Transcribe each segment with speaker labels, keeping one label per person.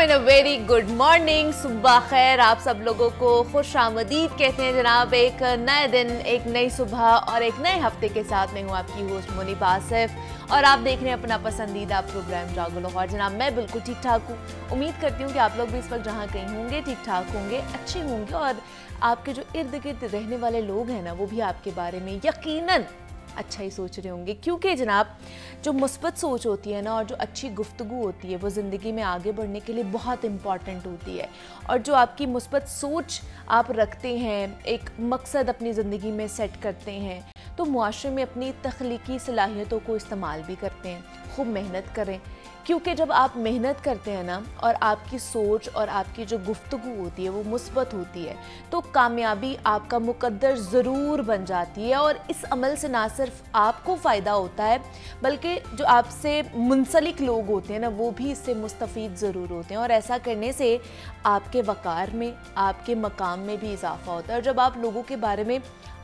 Speaker 1: And a very good morning, सुबह खैर। आप सब लोगों को खुश आमदीद कहते हैं जनाब। एक नए दिन, एक नई सुबह और एक नए हफ्ते के साथ मैं हूँ आपकी होस्ट मुनीब आसिफ और आप देख रहे हैं अपना पसंदीदा प्रोग्राम जागो लाहौर। जनाब मैं बिल्कुल ठीक ठाक हूँ। उम्मीद करती हूँ कि आप लोग भी इस वक्त जहाँ कहीं होंगे ठीक ठाक होंगे, अच्छे होंगे और आपके जो इर्द गिर्द रहने वाले लोग हैं ना वो भी आपके बारे में यकीनन अच्छा ही सोच रहे होंगे, क्योंकि जनाब जो मुस्बत सोच होती है ना और जो अच्छी गुफ्तगू होती है वो ज़िंदगी में आगे बढ़ने के लिए बहुत इम्पॉर्टेंट होती है। और जो आपकी मुस्बत सोच आप रखते हैं, एक मकसद अपनी ज़िंदगी में सेट करते हैं, तो मुआशरे में अपनी तख्लीकी सलाहियतों को इस्तेमाल भी करते हैं। खूब मेहनत करें, क्योंकि जब आप मेहनत करते हैं ना और आपकी सोच और आपकी जो गुफ्तगू होती है वो मुस्बत होती है तो कामयाबी आपका मुकद्दर ज़रूर बन जाती है। और इस अमल से ना सिर्फ आपको फ़ायदा होता है बल्कि जो आपसे मुंसलिक लोग होते हैं ना वो भी इससे मुस्तफ़ीद ज़रूर होते हैं। और ऐसा करने से आपके वक़ार में, आपके मकाम में भी इजाफ़ा होता है। और जब आप लोगों के बारे में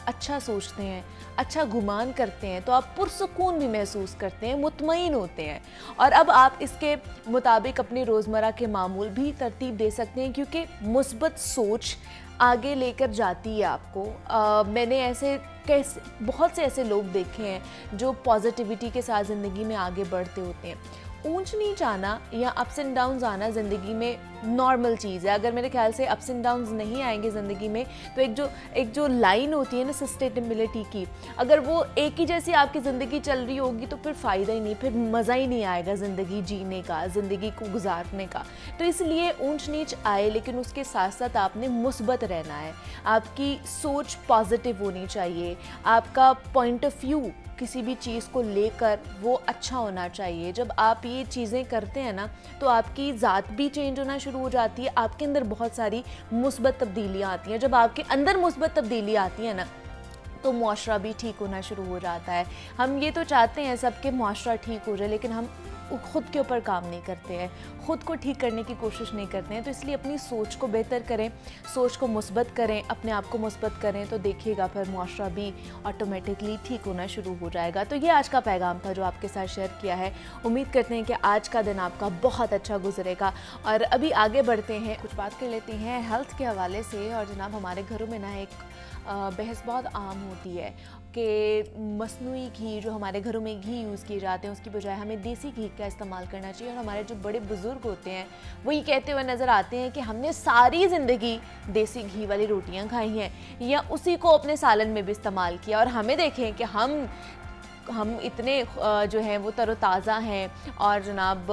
Speaker 1: अच्छा सोचते हैं, अच्छा गुमान करते हैं तो आप पुरसुकून भी महसूस करते हैं, मुतमईन होते हैं। और अब आप इसके मुताबिक अपनी रोज़मर्रा के मामूल भी तरतीब दे सकते हैं, क्योंकि मुस्बत सोच आगे लेकर जाती है आपको। मैंने ऐसे बहुत से ऐसे लोग देखे हैं जो पॉजिटिविटी के साथ ज़िंदगी में आगे बढ़ते होते हैं। ऊंच नीच आना या अप्स एंड डाउन्स आना ज़िंदगी में नॉर्मल चीज़ है। अगर मेरे ख्याल से अप्स एंड डाउन्स नहीं आएंगे ज़िंदगी में तो एक जो लाइन होती है ना सस्टेनेबिलिटी की, अगर वो एक ही जैसी आपकी ज़िंदगी चल रही होगी तो फिर फ़ायदा ही नहीं, फिर मज़ा ही नहीं आएगा ज़िंदगी जीने का, ज़िंदगी को गुजारने का। तो इसलिए ऊंच नीच आए लेकिन उसके साथ साथ आपने मुस्बत रहना है। आपकी सोच पॉजिटिव होनी चाहिए, आपका पॉइंट ऑफ व्यू किसी भी चीज़ को लेकर वो अच्छा होना चाहिए। जब आप ये चीज़ें करते हैं ना तो आपकी ज़ात भी चेंज होना शुरू हो जाती है, आपके अंदर बहुत सारी मुस्बत तब्दीलियाँ आती हैं। जब आपके अंदर मुस्बत तब्दीली आती है ना तो मुआशरा भी ठीक होना शुरू हो जाता है। हम ये तो चाहते हैं सबके मुआशरा ठीक हो जाए, लेकिन हम खुद के ऊपर काम नहीं करते हैं, ख़ुद को ठीक करने की कोशिश नहीं करते हैं। तो इसलिए अपनी सोच को बेहतर करें, सोच को मुस्बत करें, अपने आप को मुस्बत करें तो देखिएगा फिर मुआशरा भी ऑटोमेटिकली ठीक होना शुरू हो जाएगा। तो ये आज का पैगाम था जो आपके साथ शेयर किया है। उम्मीद करते हैं कि आज का दिन आपका बहुत अच्छा गुजरेगा। और अभी आगे बढ़ते हैं, कुछ बात कर लेते हैं हेल्थ के हवाले से। और जनाब हमारे घरों में ना एक बहस बहुत आम होती है कि मसनूई घी, जो हमारे घरों में घी यूज़ किए जाते हैं उसकी बजाय हमें देसी घी का इस्तेमाल करना चाहिए। और हमारे जो बड़े बुज़ुर्ग होते हैं वो ये कहते हुए नज़र आते हैं कि हमने सारी ज़िंदगी देसी घी वाली रोटियां खाई हैं या उसी को अपने सालन में भी इस्तेमाल किया। और हमें देखें कि हम इतने जो हैं वो तरोताज़ा हैं और जनाब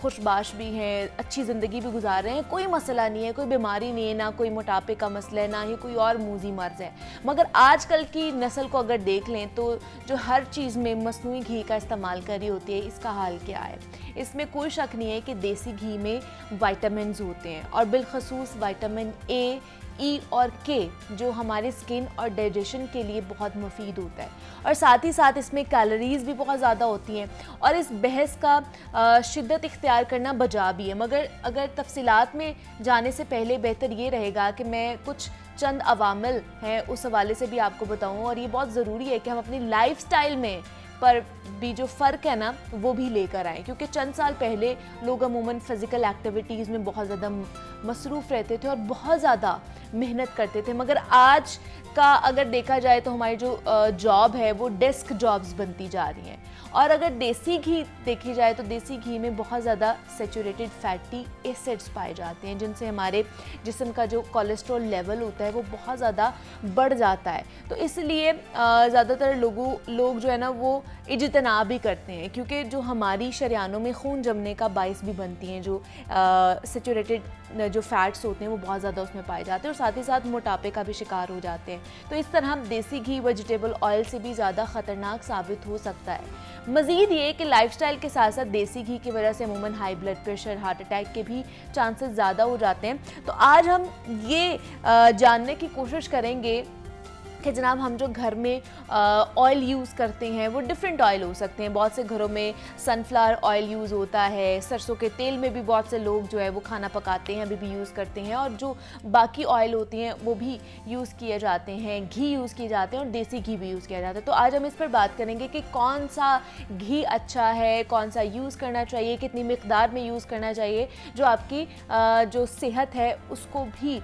Speaker 1: खुशबाश भी हैं, अच्छी ज़िंदगी भी गुजार रहे हैं, कोई मसला नहीं है, कोई बीमारी नहीं है, ना कोई मोटापे का मसला है, ना ही कोई और मूजी मर्ज़ है। मगर आजकल की नस्ल को अगर देख लें तो जो हर चीज़ में मसनूई घी का इस्तेमाल कर रही होती है, इसका हाल क्या है? इसमें कोई शक नहीं है कि देसी घी में विटामिन्स होते हैं और बिलखसूस विटामिन ए, ई और के जो हमारे स्किन और डाइजेशन के लिए बहुत मुफीद होता है। और साथ ही साथ इसमें कैलोरीज़ भी बहुत ज़्यादा होती हैं। और इस बहस का शिद्दत इख्तियार करना बजा भी है, मगर अगर तफसीलात में जाने से पहले बेहतर ये रहेगा कि मैं कुछ चंद अवामिल हैं उस हवाले से भी आपको बताऊँ। और ये बहुत ज़रूरी है कि हम अपनी लाइफ स्टाइल में पर भी जो फ़र्क है ना वो भी लेकर आएँ, क्योंकि चंद साल पहले लोग अमूमन फ़िज़िकल एक्टिविटीज़ में बहुत ज़्यादा मसरूफ़ रहते थे और बहुत ज़्यादा मेहनत करते थे। मगर आज का अगर देखा जाए तो हमारी जो जॉब है वो डेस्क जॉब्स बनती जा रही हैं। और अगर देसी घी देखी जाए तो देसी घी में बहुत ज़्यादा सैचुरेटेड फैटी एसिड्स पाए जाते हैं जिनसे हमारे जिस्म का जो कोलेस्ट्रॉल लेवल होता है वो बहुत ज़्यादा बढ़ जाता है। तो इसलिए ज़्यादातर लोग जो है ना वो इज्तनाब भी करते हैं, क्योंकि जो हमारी शरियानों में खून जमने का बाइस भी बनती हैं, जो सैचुरेटेड जो फैट्स होते हैं वो बहुत ज़्यादा उसमें पाए जाते हैं और साथ ही साथ मोटापे का भी शिकार हो जाते हैं। तो इस तरह देसी घी वेजिटेबल ऑयल से भी ज़्यादा ख़तरनाक साबित हो सकता है। मज़ीद ये कि लाइफस्टाइल के साथ साथ देसी घी की वजह से अमूमन high blood pressure, heart attack के भी चांसेस ज़्यादा हो जाते हैं। तो आज हम ये जानने की कोशिश करेंगे कि जनाब हम जो घर में ऑयल यूज़ करते हैं वो डिफरेंट ऑयल हो सकते हैं। बहुत से घरों में सनफ्लावर ऑयल यूज़ होता है, सरसों के तेल में भी बहुत से लोग जो है वो खाना pकाते हैं, अभी भी यूज़ करते हैं, और जो बाकी ऑयल होती हैं वो भी यूज़ किए जाते हैं, घी यूज़ किए जाते हैं और देसी घी भी यूज़ किया जाता है। तो आज हम इस पर बात करेंगे कि कौन सा घी अच्छा है, कौन सा यूज़ करना चाहिए, कितनी मिकदार में यूज़ करना चाहिए जो आपकी जो सेहत है उसको भी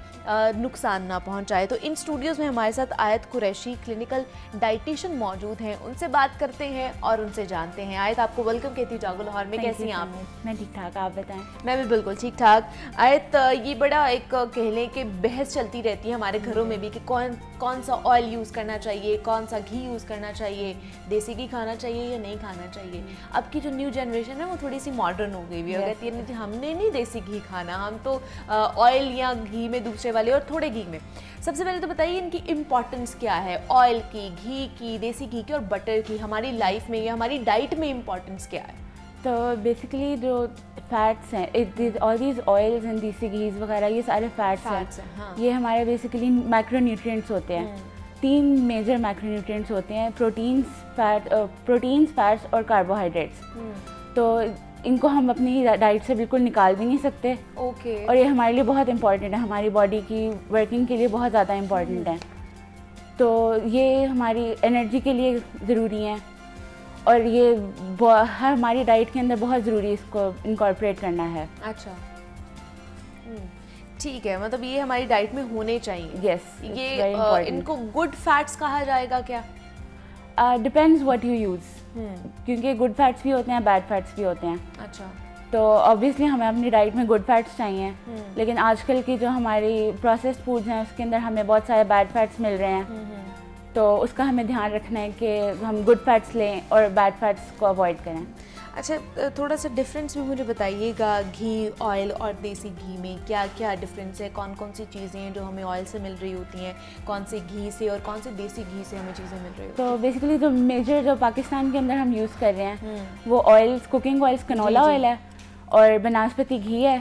Speaker 1: नुकसान ना पहुँचाए। तो इन स्टूडियोज़ में हमारे साथ आयत कुरैशी क्लिनिकल डाइटिशियन मौजूद हैं, उनसे बात करते हैं और उनसे जानते हैं। आयत, आपको वेलकम कहती हूँ जागो लाहौर में। कैसी हैं आप?
Speaker 2: मैं ठीक ठाक, आप बताएं।
Speaker 1: मैं भी बिल्कुल ठीक ठाक। आयत, ये बड़ा एक कह लें कि बहस चलती रहती है हमारे घरों में भी कि कौन सा ऑयल यूज़ करना चाहिए, कौन सा घी यूज़ करना चाहिए, देसी घी खाना चाहिए या नहीं खाना चाहिए। अब की जो न्यू जनरेशन है वो थोड़ी सी मॉडर्न हो गई हुई है, कहती है हमने नहीं देसी घी खाना, हम तो ऑयल या घी में दूसरे वाले और थोड़े घी में। सबसे पहले तो बताइए इनकी इम्पोर्टेंस क्या है, ऑयल की, घी की, देसी घी की और बटर की हमारी लाइफ में या हमारी डाइट में इम्पोर्टेंस क्या है?
Speaker 2: तो बेसिकली जो फैट्स हैं, ऑल दीज ऑयल्स एंड देसी घीज वगैरह, ये सारे फैट्स हैं।
Speaker 1: हाँ।
Speaker 2: ये हमारे बेसिकली मैक्रोन्यूट्रिएंट्स होते हैं। 3 मेजर मैक्रोन्यूट्रिएंट्स होते हैं, प्रोटीन्स, फैट्स और कार्बोहाइड्रेट्स। तो इनको हम अपनी डाइट से बिल्कुल निकाल भी नहीं सकते।
Speaker 1: ओके।
Speaker 2: और ये हमारे लिए बहुत इंपॉर्टेंट है, हमारी बॉडी की वर्किंग के लिए बहुत ज़्यादा इंपॉर्टेंट है। तो ये हमारी एनर्जी के लिए ज़रूरी हैं और ये हमारी डाइट के अंदर बहुत ज़रूरी है इसको इनकॉर्पोरेट करना है।
Speaker 1: अच्छा, ठीक है, मतलब ये हमारी डाइट में होने चाहिए।
Speaker 2: यस,
Speaker 1: ये इनको गुड फैट्स कहा जाएगा क्या?
Speaker 2: डिपेंड्स व्हाट यू यूज़, क्योंकि गुड फैट्स भी होते हैं, बैड फैट्स भी होते हैं।
Speaker 1: अच्छा।
Speaker 2: तो ऑब्वियसली हमें अपनी डाइट में गुड फैट्स चाहिए, लेकिन आजकल की जो हमारी प्रोसेस्ड फूड्स हैं उसके अंदर हमें बहुत सारे बैड फैट्स मिल रहे हैं। तो उसका हमें ध्यान रखना है कि हम गुड फैट्स लें और बैड फैट्स को अवॉइड करें।
Speaker 1: अच्छा, थोड़ा सा डिफरेंस भी मुझे बताइएगा, घी, ऑयल और देसी घी में क्या क्या डिफरेंस है? कौन कौन सी चीज़ें हैं जो हमें ऑयल से मिल रही होती हैं, कौन से घी से और कौन से देसी घी से हमें चीज़ें मिल रही होती हैं?
Speaker 2: तो बेसिकली जो मेजर जो पाकिस्तान के अंदर हम यूज़ कर रहे हैं वो oils, cooking oils, canola oil है और बनास्पति घी है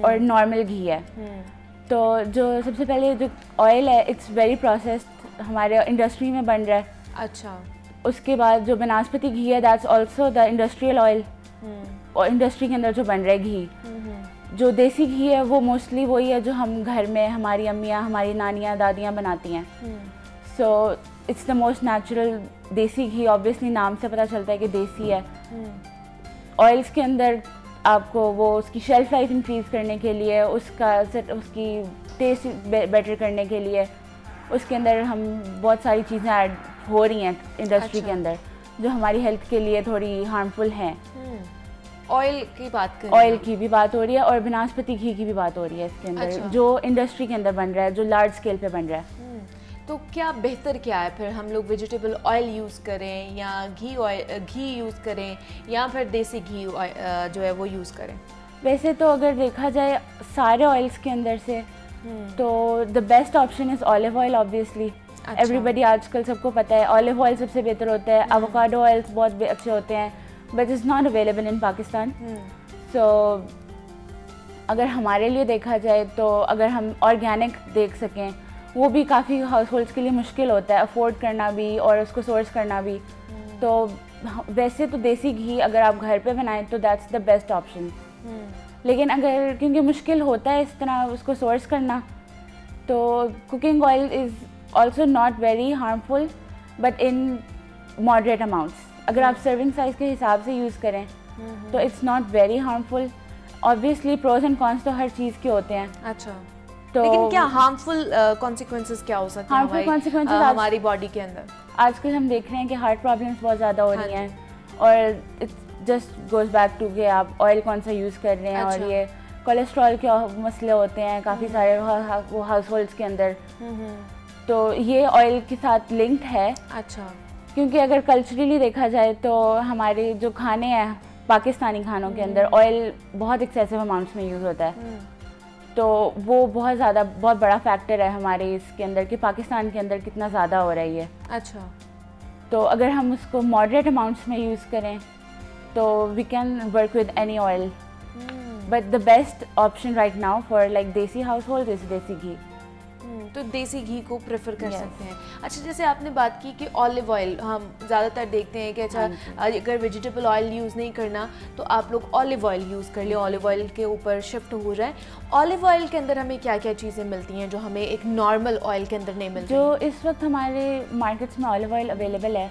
Speaker 2: और नॉर्मल घी है। तो जो सबसे पहले जो ऑयल है, इट्स वेरी प्रोसेस्ड, हमारे इंडस्ट्री में बन रहा है।
Speaker 1: अच्छा।
Speaker 2: उसके बाद जो बनास्पति घी है, that's also the industrial oil, और इंडस्ट्री के अंदर जो बन रहा है घी। जो देसी घी है वो मोस्टली वही है जो हम घर में हमारी अम्मियाँ, हमारी नानियाँ, दादियाँ बनाती हैं। So it's the most natural देसी घी। ऑब्वियसली नाम से पता चलता है कि देसी है। ऑयल्स के अंदर आपको वो उसकी शेल्फ लाइफ इंक्रीज़ करने के लिए, उसकी टेस्ट बेटर करने के लिए उसके अंदर हम बहुत सारी चीज़ें ऐड हो रही हैं इंडस्ट्री के अंदर जो हमारी हेल्थ के लिए थोड़ी हार्मफुल हैं।
Speaker 1: ऑयल की बात करें,
Speaker 2: ऑयल की भी बात हो रही है और बनास्पति घी की भी बात हो रही है इसके अंदर।
Speaker 1: अच्छा।
Speaker 2: जो इंडस्ट्री के अंदर बन रहा है, जो लार्ज स्केल पे बन रहा है।
Speaker 1: तो क्या बेहतर क्या है फिर, हम लोग वेजिटेबल ऑयल यूज़ करें या घी यूज़ करें या फिर देसी घी जो है वो यूज़ करें?
Speaker 2: वैसे तो अगर देखा जाए सारे ऑयल्स के अंदर से तो the best option is olive oil. Obviously everybody, आजकल सबको पता है ऑलिव ऑयल सबसे बेहतर होता है। एवोकाडो ऑयल्स बहुत अच्छे होते हैं, but is not available in Pakistan. So अगर हमारे लिए देखा जाए तो अगर हम ऑर्गेनिक देख सकें, वो भी काफ़ी हाउस होल्ड्स के लिए मुश्किल होता है अफोर्ड करना भी और उसको सोर्स करना भी। तो वैसे तो देसी घी अगर आप घर पे बनाएं तो दैट्स द बेस्ट ऑप्शन। लेकिन अगर क्योंकि मुश्किल होता है इस तरह उसको सोर्स करना, तो cooking oil is also not very harmful but in moderate amounts. अगर आप सर्विंग साइज़ के हिसाब से यूज़ करें तो it's not very harmful. Obviously pros and cons तो हर चीज़ के होते हैं।
Speaker 1: अच्छा,
Speaker 2: तो
Speaker 1: लेकिन क्या हार्मफुल कॉन्सिक्वेंसेस क्या हो सकते हैं हमारी बॉडी के अंदर?
Speaker 2: आजकल हम देख रहे हैं कि हार्ट प्रॉब्लम्स बहुत ज़्यादा हो रही हैं और it's just goes back to कि आप ऑयल कौन सा यूज़ कर रहे हैं। और ये कोलेस्ट्रॉल के मसले होते हैं काफ़ी सारे वो हाउस होल्ड्स के अंदर। तो ये ऑयल के साथ लिंक्ड है।
Speaker 1: अच्छा,
Speaker 2: क्योंकि अगर कल्चरली देखा जाए तो हमारे जो खाने हैं पाकिस्तानी खानों के अंदर ऑयल बहुत एक्सेसिव अमाउंट्स में यूज़ होता है। तो वो बहुत बड़ा फैक्टर है हमारे इसके अंदर कि पाकिस्तान के अंदर कितना ज़्यादा हो रही है।
Speaker 1: अच्छा,
Speaker 2: तो अगर हम उसको मॉडरेट अमाउंट्स में यूज़ करें तो we can work with any oil, but the best option right now for like desi household is desi ghee.
Speaker 1: तो देसी घी को प्रेफर कर सकते हैं। अच्छा, जैसे आपने बात की कि ऑलिव ऑयल हम ज़्यादातर देखते हैं कि अच्छा अगर वेजिटेबल ऑयल यूज़ नहीं करना तो आप लोग ऑलिव ऑयल यूज़ कर ले, ऑलिव ऑयल के ऊपर शिफ्ट हो जाए। ऑलिव ऑयल के अंदर हमें क्या क्या चीज़ें मिलती हैं जो हमें एक नॉर्मल ऑयल के अंदर नहीं मिलती?
Speaker 2: जो इस वक्त हमारे मार्केट्स में ऑलिव ऑयल अवेलेबल है,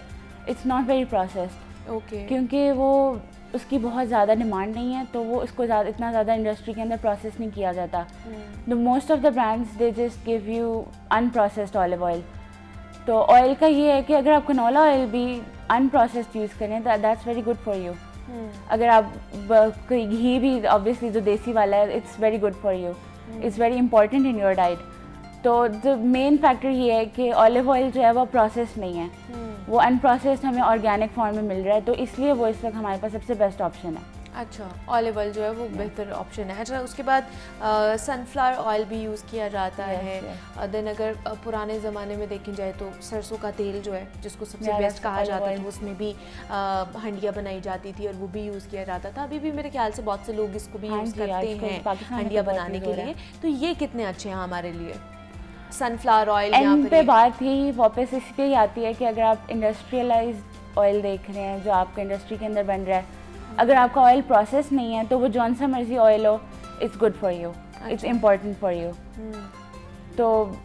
Speaker 2: it's not very processed.
Speaker 1: Okay.
Speaker 2: क्योंकि वो उसकी बहुत ज़्यादा डिमांड नहीं है तो वो उसको इतना ज़्यादा इंडस्ट्री के अंदर प्रोसेस नहीं किया जाता। The most of the brands they just give you unprocessed olive oil. तो ऑयल का ये है कि अगर आप कनोला ऑयल भी अनप्रोसेस्ड यूज़ करें तो that's very good for you. अगर आप कोई घी भी ऑब्वियसली जो देसी वाला है, it's very good for you, it's very important in your diet. तो जो मेन फैक्टर ये है कि ऑलिव ऑयल जो है वो प्रोसेस नहीं है, वो अनप्रोसेस्ड हमें ऑर्गेनिक फॉर्म में मिल रहा है, तो इसलिए वो इस वक्त हमारे पास सबसे बेस्ट ऑप्शन है।
Speaker 1: अच्छा, ऑलिव ऑयल जो है वो बेहतर ऑप्शन है। अच्छा, उसके बाद सनफ्लावर ऑयल भी यूज़ किया जाता है। देन अगर पुराने ज़माने में देखी जाए तो सरसों का तेल जो है जिसको सबसे बेस्ट कहा जाता था, उसमें भी हंडिया बनाई जाती थी और वो भी यूज़ किया जाता था। अभी भी मेरे ख्याल से बहुत से लोग इसको भी यूज़ करते हैं हंडिया बनाने के लिए। तो ये कितने अच्छे हैं हमारे लिए सनफ्लावर ऑयल?
Speaker 2: एंड पे बात ही वापस इस पे ही आती है कि अगर आप इंडस्ट्रियलाइज्ड ऑयल देख रहे हैं जो आपका इंडस्ट्री के अंदर बन रहा है, अगर आपका ऑयल प्रोसेस नहीं है तो वो जौन सा मर्जी ऑयल हो, it's good for you, it's important for you. तो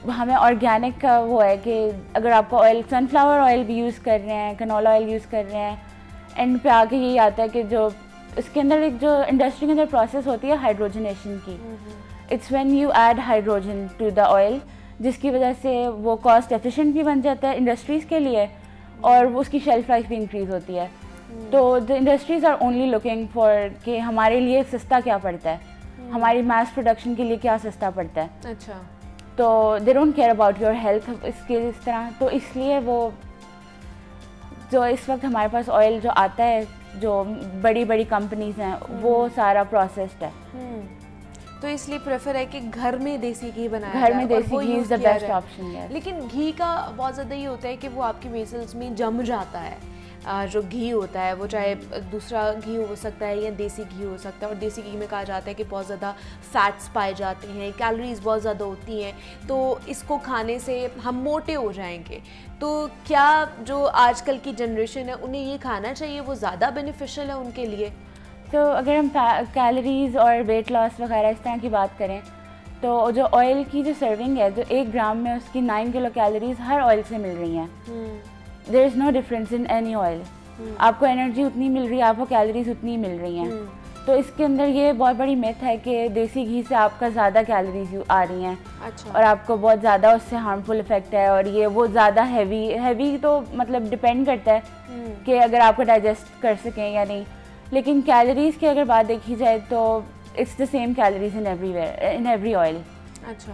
Speaker 2: हमें ऑर्गेनिक का वो है कि अगर आपका ऑयल सनफ्लावर ऑयल भी यूज़ कर रहे हैं, कनोला ऑयल यूज़ कर रहे हैं, एंड पे आके यही आता है कि जो इसके अंदर एक जो इंडस्ट्री के अंदर प्रोसेस होती है हाइड्रोजनेशन की, it's when you add hydrogen to the oil, जिसकी वजह से वो कॉस्ट एफिशिएंट भी बन जाता है इंडस्ट्रीज़ के लिए और उसकी शेल्फ लाइफ भी इंक्रीज़ होती है। तो the industries are only looking for कि हमारे लिए सस्ता क्या पड़ता है, हमारी मास प्रोडक्शन के लिए क्या सस्ता पड़ता है।
Speaker 1: अच्छा,
Speaker 2: तो they don't care about your health इसके इस तरह। तो इसलिए वो जो इस वक्त हमारे पास ऑयल जो आता है जो बड़ी बड़ी कंपनीज हैं वो सारा प्रोसेस्ड है।
Speaker 1: तो इसलिए प्रेफर है कि घर में देसी घी बनाया
Speaker 2: घर में देसी घी इज़ द बेस्ट ऑप्शन है।
Speaker 1: लेकिन घी का बहुत ज़्यादा ये होता है कि वो आपकी वेसल्स में जम जाता है। जो घी होता है वो चाहे दूसरा घी हो सकता है या देसी घी हो सकता है, और देसी घी में कहा जाता है कि बहुत ज़्यादा फैट्स पाए जाते हैं, कैलोरीज बहुत ज़्यादा होती हैं, तो इसको खाने से हम मोटे हो जाएंगे। तो क्या जो आजकल की जनरेशन है उन्हें ये खाना चाहिए, वो ज़्यादा बेनिफिशियल है उनके लिए?
Speaker 2: तो अगर हम कैलोरीज़ और वेट लॉस वगैरह इस तरह की बात करें तो जो ऑयल की जो सर्विंग है, जो 1 ग्राम में उसकी 9 किलो कैलोरीज हर ऑयल से मिल रही हैं। There is no difference in any oil. आपको एनर्जी उतनी मिल रही है, आपको कैलोरीज उतनी मिल रही हैं। तो इसके अंदर ये बहुत बड़ी मिथ है कि देसी घी से आपका ज़्यादा कैलोरीज आ रही हैं।
Speaker 1: अच्छा।
Speaker 2: और आपको बहुत ज़्यादा उससे हार्मफुल इफेक्ट है, और ये वो ज़्यादा हैवी तो मतलब डिपेंड करता है कि अगर आपको डाइजेस्ट कर सकें या नहीं। लेकिन कैलोरीज़ की अगर बात देखी जाए तो it's the same calories in everywhere, in every oil. अच्छा,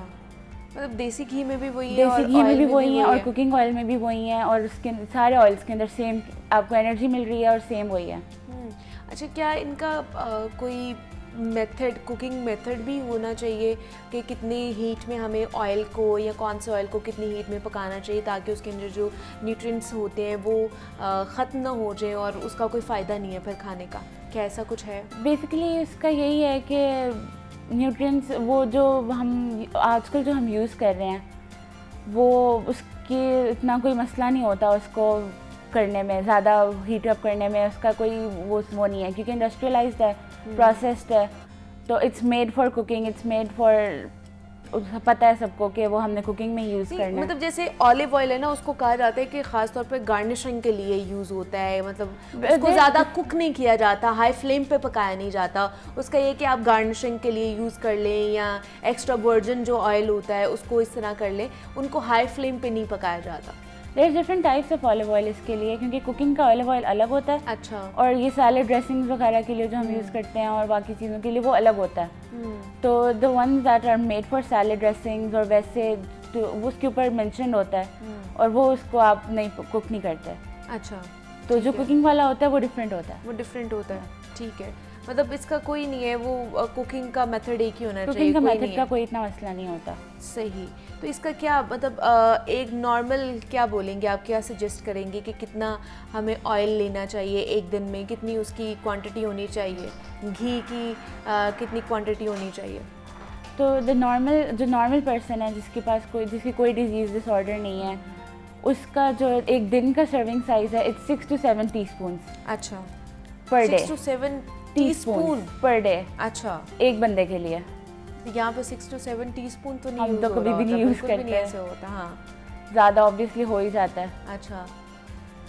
Speaker 1: मतलब देसी घी में भी वही है,
Speaker 2: देसी घी में भी वही है, और कुकिंग ऑयल में भी वही है, और उसके सारे ऑयल्स के अंदर सेम आपको एनर्जी मिल रही है और सेम वही है।
Speaker 1: अच्छा, क्या इनका कोई मेथड, कुकिंग मेथड भी होना चाहिए कि कितनी हीट में हमें ऑयल को या कौन से ऑयल को कितनी हीट में पकाना चाहिए ताकि उसके अंदर जो न्यूट्रिएंट्स होते हैं वो ख़त्म ना हो जाए और उसका कोई फ़ायदा नहीं है फिर खाने का? क्या ऐसा कुछ है?
Speaker 2: बेसिकली इसका यही है कि न्यूट्रिएंट्स वो जो हम आजकल जो हम यूज़ कर रहे हैं वो उसके इतना कोई मसला नहीं होता उसको करने में, ज़्यादा हीट अप करने में उसका कोई वो नहीं है, क्योंकि इंडस्ट्रियलाइज्ड है, प्रोसेस्ड है। तो it's made for cooking, it's made for, पता है सबको कि वो हमने कुकिंग में यूज़ करना है।
Speaker 1: मतलब जैसे ऑलिव ऑयल है ना, उसको कहा जाता है कि ख़ास तौर पे गार्निशिंग के लिए यूज़ होता है, मतलब उसको ज़्यादा कुक नहीं किया जाता, हाई फ्लेम पे पकाया नहीं जाता। उसका ये कि आप गार्निशिंग के लिए यूज़ कर लें या एक्स्ट्रा वर्जिन जो ऑयल होता है उसको इस तरह कर लें, उनको हाई फ्लेम पे नहीं पकाया जाता।
Speaker 2: There different types of olive oil इसके लिए, क्योंकि कुकिंग का ऑलिव ऑयल अलग होता है।
Speaker 1: अच्छा।
Speaker 2: और ये सैलेड ड्रेसिंग्स वगैरह के लिए जो हम यूज़ करते हैं और बाकी चीज़ों के लिए वो अलग होता है। तो the ones that are made for salad dressings और वैसे तो उसके ऊपर मेंशन होता है और वो उसको आप नहीं कुक नहीं करते।
Speaker 1: अच्छा।
Speaker 2: तो जो कुकिंग वाला होता है वो डिफरेंट होता है।
Speaker 1: वो डिफरेंट होता है, ठीक है। मतलब इसका कोई नहीं है, वो कुकिंग का मेथड एक ही होना चाहिए।
Speaker 2: कुकिंग का मेथड का कोई इतना मसला नहीं होता।
Speaker 1: सही। तो इसका क्या मतलब एक नॉर्मल क्या बोलेंगे आप, क्या सजेस्ट करेंगे कि कितना हमें ऑयल लेना चाहिए एक दिन में, कितनी उसकी क्वांटिटी होनी चाहिए, घी की कितनी क्वांटिटी होनी चाहिए?
Speaker 2: तो जो नॉर्मल पर्सन है जिसकी कोई डिजीज़ डिसऑर्डर नहीं है, उसका जो एक दिन का सर्विंग साइज है इट्स 6 to 7 टीस्पून्स।
Speaker 1: अच्छा,
Speaker 2: per day
Speaker 1: 6 to 7 teaspoon
Speaker 2: per day.
Speaker 1: अच्छा,
Speaker 2: एक बंदे के लिए।
Speaker 1: यहाँ पे 6 to 7 टीस्पून तो नहीं
Speaker 2: हम तो कभी भी नहीं यूज़ करते,
Speaker 1: ऐसे होता। हाँ,
Speaker 2: ज़्यादा ऑब्वियसली हो ही जाता है।
Speaker 1: अच्छा,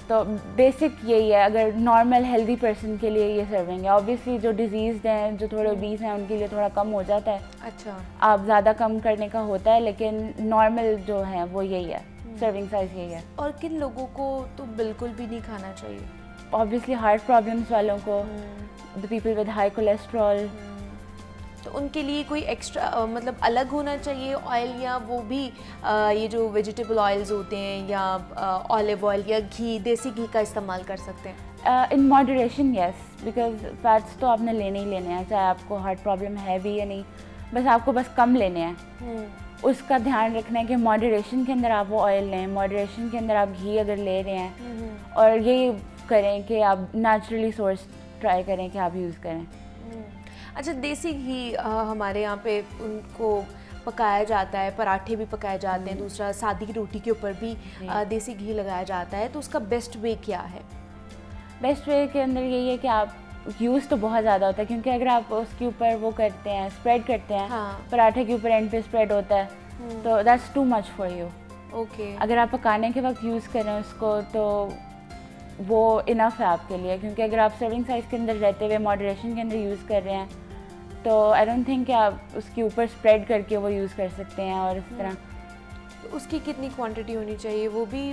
Speaker 2: तो बेसिक यही है, अगर नॉर्मल हेल्दी पर्सन के लिए ये सर्विंग है। ऑब्वियसली जो डिजीज़ हैं, जो थोड़े ओबीस हैं, उनके लिए थोड़ा कम हो जाता है।
Speaker 1: अच्छा,
Speaker 2: आप ज़्यादा कम करने का होता है, लेकिन नॉर्मल जो है वो यही है, सर्विंग साइज यही है।
Speaker 1: और किन लोगों को तो बिल्कुल भी नहीं खाना चाहिए?
Speaker 2: ऑब्वियसली हार्ट प्रॉब्लम्स वालों को, the people with high cholesterol.
Speaker 1: तो उनके लिए कोई एक्स्ट्रा मतलब अलग होना चाहिए ऑयल, या वो भी ये जो वेजिटेबल ऑयल्स होते हैं या ऑलिव ऑयल या घी, देसी घी का इस्तेमाल कर सकते हैं?
Speaker 2: In moderation yes, because fats तो आपने लेने ही लेने हैं, चाहे आपको हार्ट प्रॉब्लम है भी या नहीं, बस आपको बस कम लेने हैं। उसका ध्यान रखना है कि मॉडरेशन के अंदर आप वो ऑयल लें, मॉडरेशन के अंदर आप घी अगर ले रहे हैं, और ये करें कि आप नेचुरली सोर्स ट्राई करें कि आप यूज़ करें।
Speaker 1: अच्छा, देसी घी हमारे यहाँ पे उनको पकाया जाता है, पराठे भी पकाए जाते हैं, दूसरा सादी की रोटी के ऊपर भी देसी घी लगाया जाता है, तो उसका बेस्ट वे क्या है?
Speaker 2: बेस्ट वे के अंदर यही है कि आप यूज़ तो बहुत ज़्यादा होता है, क्योंकि अगर आप उसके ऊपर वो करते हैं, स्प्रेड करते हैं,
Speaker 1: हाँ।
Speaker 2: पराठे के ऊपर एंड पे स्प्रेड होता है, तो that's too much for you.
Speaker 1: Okay,
Speaker 2: अगर आप पकाने के वक्त यूज़ करें उसको तो वो इनफ है आपके लिए, क्योंकि अगर आप सर्विंग साइज़ के अंदर रहते हुए मॉडरेशन के अंदर यूज़ कर रहे हैं, तो आई डोंट थिंक कि आप उसके ऊपर स्प्रेड करके वो यूज़ कर सकते हैं। और इस तरह
Speaker 1: तो उसकी कितनी क्वांटिटी होनी चाहिए? वो भी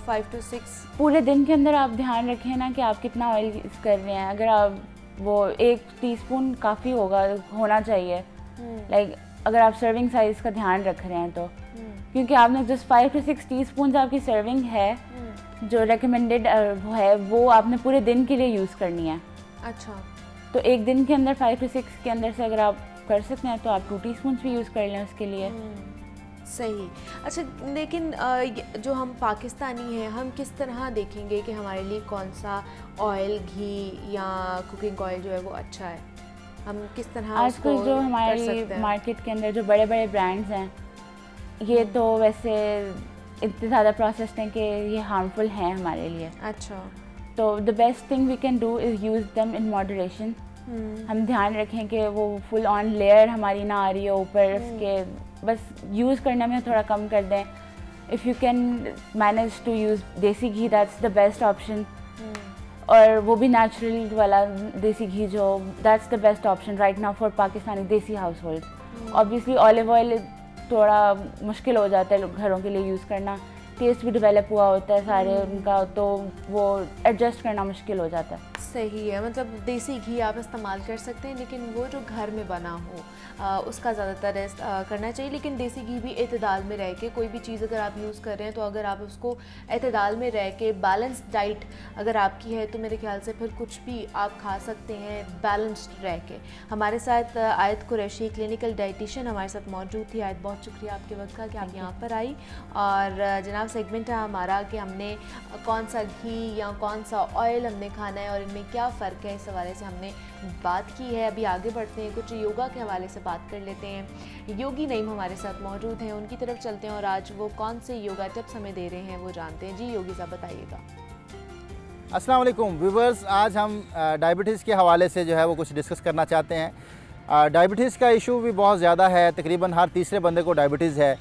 Speaker 1: 5 to 6?
Speaker 2: पूरे दिन के अंदर आप ध्यान रखें ना कि आप कितना ऑयल यूज़ कर रहे हैं। अगर आप वो 1 टीस्पून काफ़ी होना चाहिए, लाइक अगर आप सर्विंग साइज़ का ध्यान रख रहे हैं तो, क्योंकि आपने जस्ट 5 to 6 टीस्पून आपकी सर्विंग है जो रिकमेंडेड है, वो आपने पूरे दिन के लिए यूज़ करनी है।
Speaker 1: अच्छा,
Speaker 2: तो एक दिन के अंदर 5 to 6 के अंदर से अगर आप कर सकते हैं तो आप 2 टीस्पून भी यूज़ कर लें उसके लिए।
Speaker 1: सही। अच्छा, लेकिन जो हम पाकिस्तानी हैं, हम किस तरह देखेंगे कि हमारे लिए कौन सा ऑयल, घी या कुकिंग ऑयल जो है वो अच्छा है? हम किस तरह
Speaker 2: आजकल जो हमारी मार्केट के अंदर जो बड़े बड़े ब्रांड्स हैं, ये तो वैसे इतने ज़्यादा प्रोसेस्ड हैं कि ये हार्मफुल हैं हमारे लिए।
Speaker 1: अच्छा,
Speaker 2: तो the best thing we can do is use them in moderation. हम ध्यान रखें कि वो फुल ऑन लेयर हमारी ना आ रही हो ऊपर उसके, बस यूज़ करने में थोड़ा कम कर दें। If you can manage to use desi ghee, that's the best option. और वो भी नेचुरल वाला देसी घी, जो that's the best option right now for Pakistani desi household. Obviously olive oil थोड़ा मुश्किल हो जाता है घरों के लिए यूज़ करना, टेस्ट भी डेवलप हुआ होता है सारे उनका, तो वो एडजस्ट करना मुश्किल हो जाता है।
Speaker 1: सही है, मतलब देसी घी आप इस्तेमाल कर सकते हैं, लेकिन वो जो घर में बना हो उसका ज़्यादातर करना चाहिए। लेकिन देसी घी भी एतदाल में रह के, कोई भी चीज़ अगर आप यूज़ कर रहे हैं तो अगर आप उसको एतदाल में रह के बैलेंस डाइट अगर आपकी है, तो मेरे ख्याल से फिर कुछ भी आप खा सकते हैं बैलेंस्ड रह के। हमारे साथ आयत कुरैशी क्लिनिकल डाइटिशियन हमारे साथ मौजूद थी। आयत, बहुत शुक्रिया आपके वक्त का कि आप यहाँ पर आई। और जनाब, सेगमेंट है हमारा कि हमने कौन सा घी या कौन सा ऑयल हमने खाना है और इनमें क्या फ़र्क है, इस हवाले से हमने बात की है। अभी आगे बढ़ते हैं, कुछ योगा के हवाले से बात कर लेते हैं। योगी नईम हमारे साथ मौजूद हैं, उनकी तरफ चलते हैं और आज वो कौन से योगा टिप्स हमें दे रहे हैं वो जानते हैं। जी योगी साहब, बताइएगा।
Speaker 3: अस्सलाम वालेकुम व्यूवर्स, आज हम डायबिटीज़ के हवाले से जो है वो कुछ डिस्कस करना चाहते हैं। डायबिटीज़ का इशू भी बहुत ज़्यादा है, तकरीबन हर तीसरे बंदे को डायबिटीज़ है।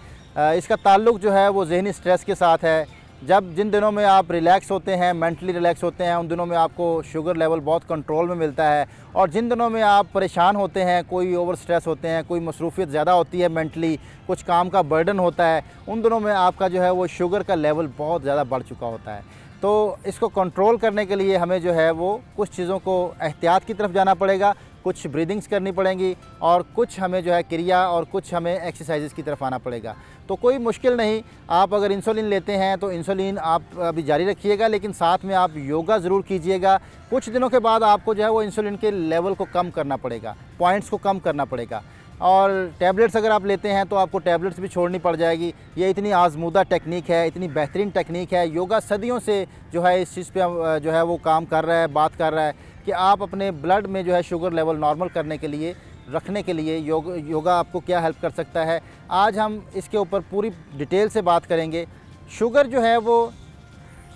Speaker 3: इसका ताल्लुक़ जो है वो जहनी स्ट्रेस के साथ है। जिन दिनों में आप रिलैक्स होते हैं, मेंटली रिलैक्स होते हैं, उन दिनों में आपको शुगर लेवल बहुत कंट्रोल में मिलता है। और जिन दिनों में आप परेशान होते हैं, कोई ओवर स्ट्रेस होते हैं, कोई मसरूफियत ज़्यादा होती है, मेंटली कुछ काम का बर्डन होता है, उन दिनों में आपका जो है वो शुगर का लेवल बहुत ज़्यादा बढ़ चुका होता है। तो इसको कंट्रोल करने के लिए हमें जो है वो कुछ चीज़ों को एहतियात की तरफ जाना पड़ेगा, कुछ ब्रीदिंग्स करनी पड़ेंगी और कुछ हमें जो है क्रिया और कुछ हमें एक्सरसाइजेस की तरफ आना पड़ेगा। तो कोई मुश्किल नहीं, आप अगर इंसुलिन लेते हैं तो इंसुलिन आप अभी जारी रखिएगा, लेकिन साथ में आप योगा ज़रूर कीजिएगा। कुछ दिनों के बाद आपको जो है वो इंसुलिन के लेवल को कम करना पड़ेगा, पॉइंट्स को कम करना पड़ेगा। और टैबलेट्स अगर आप लेते हैं तो आपको टैबलेट्स भी छोड़नी पड़ जाएगी। ये इतनी आजमूदा टेक्निक है, इतनी बेहतरीन टेक्निक है। योगा सदियों से जो है इस चीज़ पे जो है वो काम कर रहा है, बात कर रहा है कि आप अपने ब्लड में जो है शुगर लेवल नॉर्मल करने के लिए रखने के लिए योगा आपको क्या हेल्प कर सकता है, आज हम इसके ऊपर पूरी डिटेल से बात करेंगे। शुगर जो है वो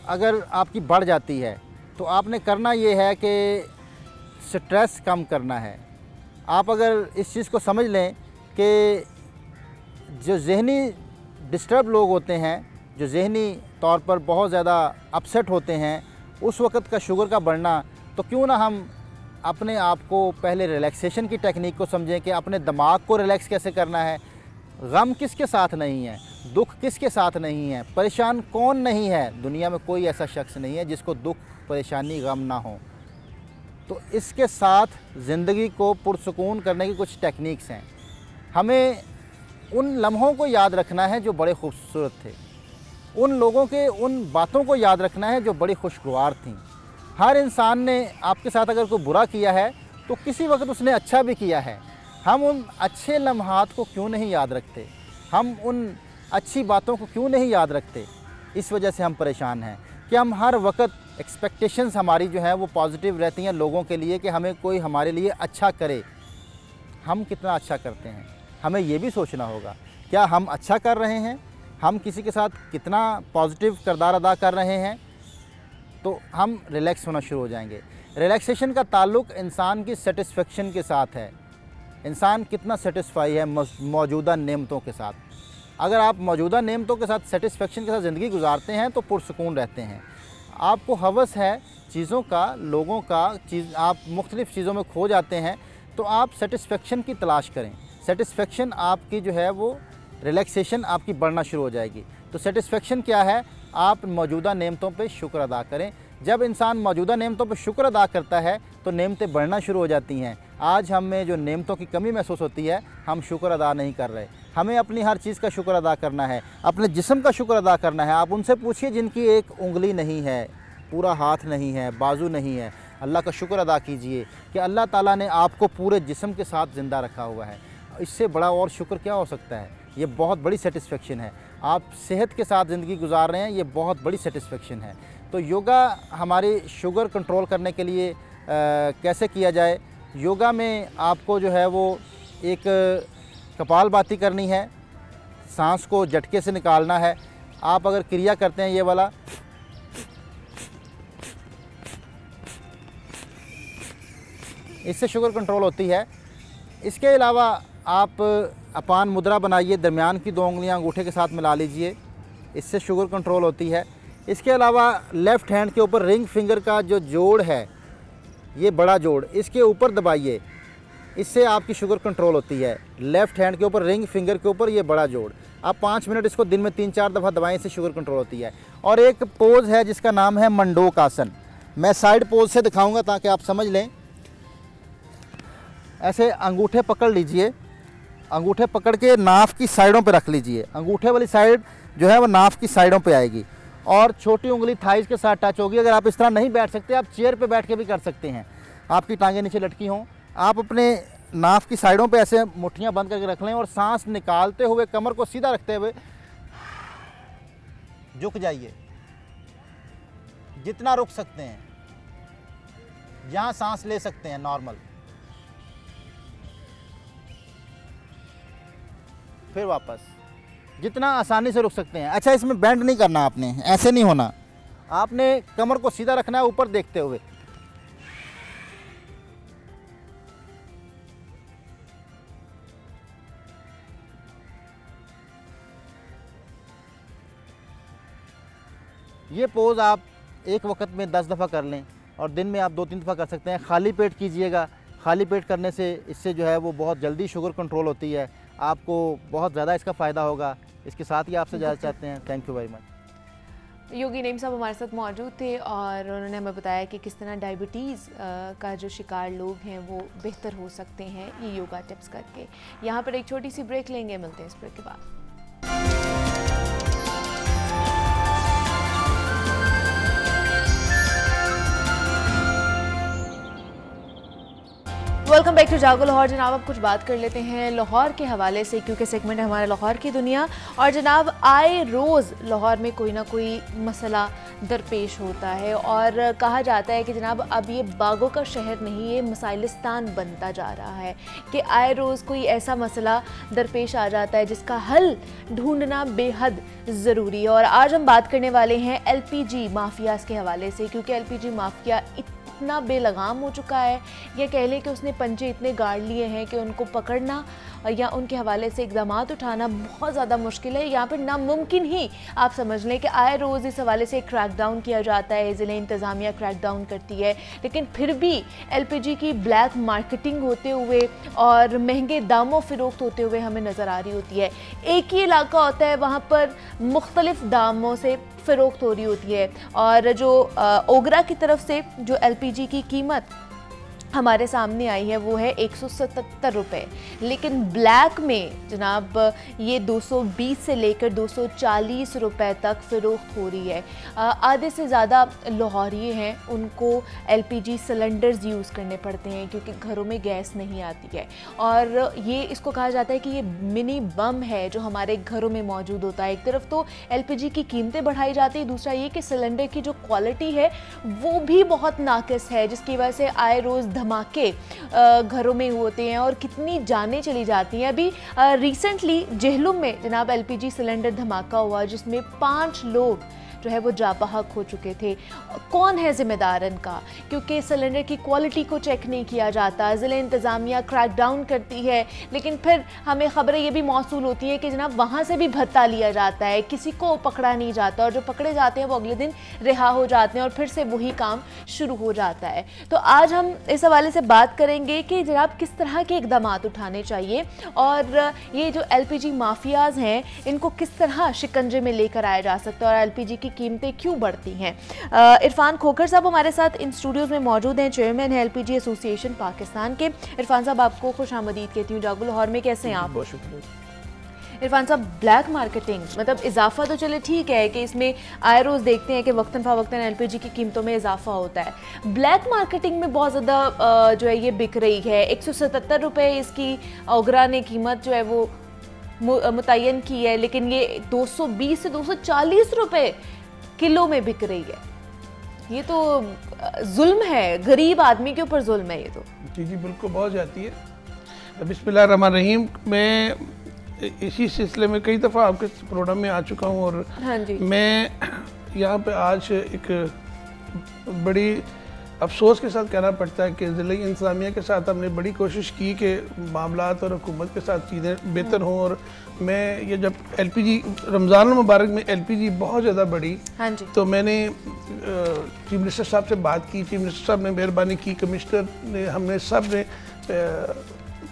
Speaker 3: अगर आपकी बढ़ जाती है तो आपने करना ये है कि स्ट्रेस कम करना है। आप अगर इस चीज़ को समझ लें कि जो ज़हनी डिस्टर्ब लोग होते हैं, जो ज़हनी तौर पर बहुत ज़्यादा अपसेट होते हैं, उस वक़्त का शुगर का बढ़ना, तो क्यों ना हम अपने आप को पहले रिलैक्सेशन की टेक्निक को समझें कि अपने दिमाग को रिलैक्स कैसे करना है। गम किसके साथ नहीं है, दुख किसके साथ नहीं है, परेशान कौन नहीं है। दुनिया में कोई ऐसा शख्स नहीं है जिसको दुख, परेशानी, गम ना हो। तो इसके साथ ज़िंदगी को पुरसुकून करने की कुछ टेक्निक्स हैं। हमें उन लम्हों को याद रखना है जो बड़े खूबसूरत थे, उन लोगों के उन बातों को याद रखना है जो बड़ी खुशगवार थीं। हर इंसान ने आपके साथ अगर कोई बुरा किया है तो किसी वक्त उसने अच्छा भी किया है। हम उन अच्छे लम्हात को क्यों नहीं याद रखते, हम उन अच्छी बातों को क्यों नहीं याद रखते। इस वजह से हम परेशान हैं कि हम हर वक्त एक्सपेक्टेशंस हमारी जो है वो पॉजिटिव रहती हैं लोगों के लिए कि हमें कोई हमारे लिए अच्छा करे। हम कितना अच्छा करते हैं, हमें ये भी सोचना होगा, क्या हम अच्छा कर रहे हैं, हम किसी के साथ कितना पॉजिटिव किरदार अदा कर रहे हैं। तो हम रिलैक्स होना शुरू हो जाएंगे। रिलैक्सेशन का ताल्लुक़ इंसान की सेटिस्फेक्शन के साथ है। इंसान कितना सेटिस्फाई है मौजूदा नेमतों के साथ। अगर आप मौजूदा नेमतों के साथ सेटिस्फेक्शन के साथ ज़िंदगी गुजारते हैं तो पुरसुकून रहते हैं। आपको हवस है चीज़ों का, लोगों का, आप मुख्तलिफ़ चीज़ों में खो जाते हैं, तो आप सेटिस्फेक्शन की तलाश करें। सेटिस्फेक्शन आपकी जो है वो रिलैक्सेशन आपकी बढ़ना शुरू हो जाएगी। तो सेटिस्फेक्शन क्या है, आप मौजूदा नेमतों पे शुक्र अदा करें। जब इंसान मौजूदा नेमतों पे शुक्र अदा करता है तो नेमतें बढ़ना शुरू हो जाती हैं। आज हमें जो नेमतों की कमी महसूस होती है, हम शुक्र अदा नहीं कर रहे। हमें अपनी हर चीज़ का शुक्र अदा करना है, अपने जिस्म का शुक्र अदा करना है। आप उनसे पूछिए जिनकी एक उंगली नहीं है, पूरा हाथ नहीं है, बाजू नहीं है, अल्लाह का शुक्र अदा कीजिए कि अल्लाह ताला ने आपको पूरे जिस्म के साथ ज़िंदा रखा हुआ है। इससे बड़ा और शुक्र क्या हो सकता है। ये बहुत बड़ी सेटिस्फेक्शन है। आप सेहत के साथ ज़िंदगी गुजार रहे हैं, ये बहुत बड़ी सेटिस्फेक्शन है। तो योगा हमारी शुगर कंट्रोल करने के लिए कैसे किया जाए। योगा में आपको जो है वो एक कपालभाति करनी है, सांस को झटके से निकालना है। आप अगर क्रिया करते हैं ये वाला, इससे शुगर कंट्रोल होती है। इसके अलावा आप अपान मुद्रा बनाइए, दरमियान की 2 उंगलियां अंगूठे के साथ मिला लीजिए, इससे शुगर कंट्रोल होती है। इसके अलावा लेफ़्ट हैंड के ऊपर रिंग फिंगर का जो जोड़ है, ये बड़ा जोड़, इसके ऊपर दबाइए, इससे आपकी शुगर कंट्रोल होती है। लेफ़्ट हैंड के ऊपर रिंग फिंगर के ऊपर ये बड़ा जोड़, आप 5 मिनट इसको दिन में 3-4 दफ़ा दबाएं, इससे शुगर कंट्रोल होती है। और एक पोज़ है जिसका नाम है मंडोक आसन। मैं साइड पोज से दिखाऊंगा ताकि आप समझ लें। ऐसे अंगूठे पकड़ लीजिए, अंगूठे पकड़ के नाफ की साइडों पे रख लीजिए। अंगूठे वाली साइड जो है वो नाफ की साइडों पे आएगी और छोटी उंगली थाइस के साथ टच होगी। अगर आप इस तरह नहीं बैठ सकते, आप चेयर पे बैठ के भी कर सकते हैं। आपकी टांगें नीचे लटकी हों, आप अपने नाफ की साइडों पे ऐसे मुट्ठियां बंद करके रख लें और सांस निकालते हुए कमर को सीधा रखते हुए झुक जाइए, जितना रुक सकते हैं, जहाँ सांस ले सकते हैं नॉर्मल। फिर वापस जितना आसानी से रुक सकते हैं। अच्छा, इसमें बेंड नहीं करना, आपने ऐसे नहीं होना, आपने कमर को सीधा रखना है ऊपर देखते हुए। ये पोज़ आप एक वक्त में 10 दफ़ा कर लें और दिन में आप 2-3 दफ़ा कर सकते हैं। खाली पेट कीजिएगा। खाली पेट करने से इससे जो है वो बहुत जल्दी शुगर कंट्रोल होती है, आपको बहुत ज़्यादा इसका फ़ायदा होगा। इसके साथ ही आपसे इजाज़त चाहते हैं। Thank you very much.
Speaker 1: Yogi Naeem साहब हमारे साथ मौजूद थे और उन्होंने हमें बताया कि किस तरह डायबिटीज़ का जो शिकार लोग हैं वो बेहतर हो सकते हैं ये योगा टिप्स करके। यहाँ पर एक छोटी सी ब्रेक लेंगे, मिलते हैं इस ब्रेक के बाद। वेलकम बैक टू जागो लाहौर। जनाब अब कुछ बात कर लेते हैं लाहौर के हवाले से, क्योंकि सेगमेंट है हमारे लाहौर की दुनिया। और जनाब आए रोज़ लाहौर में कोई ना कोई मसला दरपेश होता है और कहा जाता है कि जनाब अब ये बागों का शहर नहीं, ये मसाइलिस्तान बनता जा रहा है कि आए रोज़ कोई ऐसा मसला दरपेश आ जाता है जिसका हल ढूंढना बेहद ज़रूरी है। और आज हम बात करने वाले हैं LPG माफियाज़ के हवाले से, क्योंकि LPG माफिया इतना बेलगाम हो चुका है, या कह लें कि उसने पंजे इतने गाड़ लिए हैं कि उनको पकड़ना या उनके हवाले से इकदाम उठाना बहुत ज़्यादा मुश्किल है, यहाँ पर नामुमकिन ही आप समझ लें कि आए रोज़ इस हवाले से क्रैकडाउन किया जाता है, ज़िले इंतज़ामिया क्रैकडाउन करती है, लेकिन फिर भी LPG की ब्लैक मार्केटिंग होते हुए और महंगे दामों फ़रोख्त होते हुए हमें नज़र आ रही होती है। एक ही इलाका होता है, वहाँ पर मुख्तलिफ दामों से फ़रोख्त हो रही होती है। और जो ओगरा की तरफ से जो LPG की कीमत हमारे सामने आई है वो है 177 रुपये, लेकिन ब्लैक में जनाब ये 220 से लेकर 240 रुपए तक फ़रोख्त हो रही है। आधे से ज़्यादा लाहौरी हैं, उनको LPG सिलेंडर्स यूज़ करने पड़ते हैं क्योंकि घरों में गैस नहीं आती है। और ये इसको कहा जाता है कि ये मिनी बम है जो हमारे घरों में मौजूद होता है। एक तरफ तो LPG की कीमतें बढ़ाई जाती है, दूसरा ये कि सिलेंडर की जो क्वालिटी है वो भी बहुत नाकिस है, जिसकी वजह से आए रोज़ धमाके घरों में होते हैं और कितनी जानें चली जाती हैं। अभी रिसेंटली जेहलुम में जनाब LPG सिलेंडर धमाका हुआ जिसमें 5 लोग जो है वो जाबहक हो चुके थे। कौन है ज़िम्मेदार इनका? क्योंकि सिलेंडर की क्वालिटी को चेक नहीं किया जाता, ज़िले इंतज़ामिया क्रैकडाउन करती है, लेकिन फिर हमें ख़बरें ये भी मौसूल होती हैं कि जनाब वहाँ से भी भत्ता लिया जाता है, किसी को पकड़ा नहीं जाता, और जो पकड़े जाते हैं वो अगले दिन रिहा हो जाते हैं और फिर से वही काम शुरू हो जाता है। तो आज हम इस हवाले से बात करेंगे कि जनाब किस तरह के इक़दाम उठाने चाहिए और ये जो LPG माफियाज़ हैं इनको किस तरह शिकंजे में लेकर आया जा सकता है और LPG कीमतें क्यों बढ़ती हैं। इरफान खोखर साहब हमारे साथ इन स्टूडियोज़ में मौजूद हैं, चेयरमैन है LPG एसोसिएशन पाकिस्तान के। इरफान साहब आपको खुश आमदीद कहती हूँ जागो लाहौर में, कैसे हैं आप?
Speaker 4: बहुत शुक्रिया।
Speaker 1: इरफान साहब, ब्लैक मार्केटिंग मतलब इजाफा तो चले ठीक है कि इसमें आए रोज़ देखते हैं कि वक्तन फ़वक्तन LPG की कीमतों में इजाफा होता है, ब्लैक मार्केटिंग में बहुत ज़्यादा जो है ये बिक रही है। 177 रुपये इसकी ओगरा ने कीमत जो है वो मुतय्यन की है, लेकिन ये 220 से 240 रुपये किलो में बिक रही है। ये तो जुल्म है, गरीब आदमी के ऊपर जुल्म है ये तो।
Speaker 4: जी जी बिल्कुल, बहुत जाती है। बिस्मिल्लाहिर्रहमानिर्रहीम। मैं इसी सिलसिले में कई दफ़ा आपके प्रोग्राम में आ चुका हूँ और
Speaker 1: हाँ जी। मैं
Speaker 4: यहाँ पे आज एक बड़ी अफसोस के साथ कहना पड़ता है कि ज़िले इंतज़ामिया के साथ हमने बड़ी कोशिश की कि मामलात और हुकूमत के साथ चीज़ें बेहतर हों। और मैं ये जब LPG रमज़ान मुबारक में LPG बहुत ज़्यादा बढ़ी,
Speaker 1: हाँ जी, तो
Speaker 4: मैंने चीफ मिनिस्टर साहब से बात की। चीफ मिनिस्टर साहब ने मेहरबानी की, कमिश्नर ने, हमने सब ने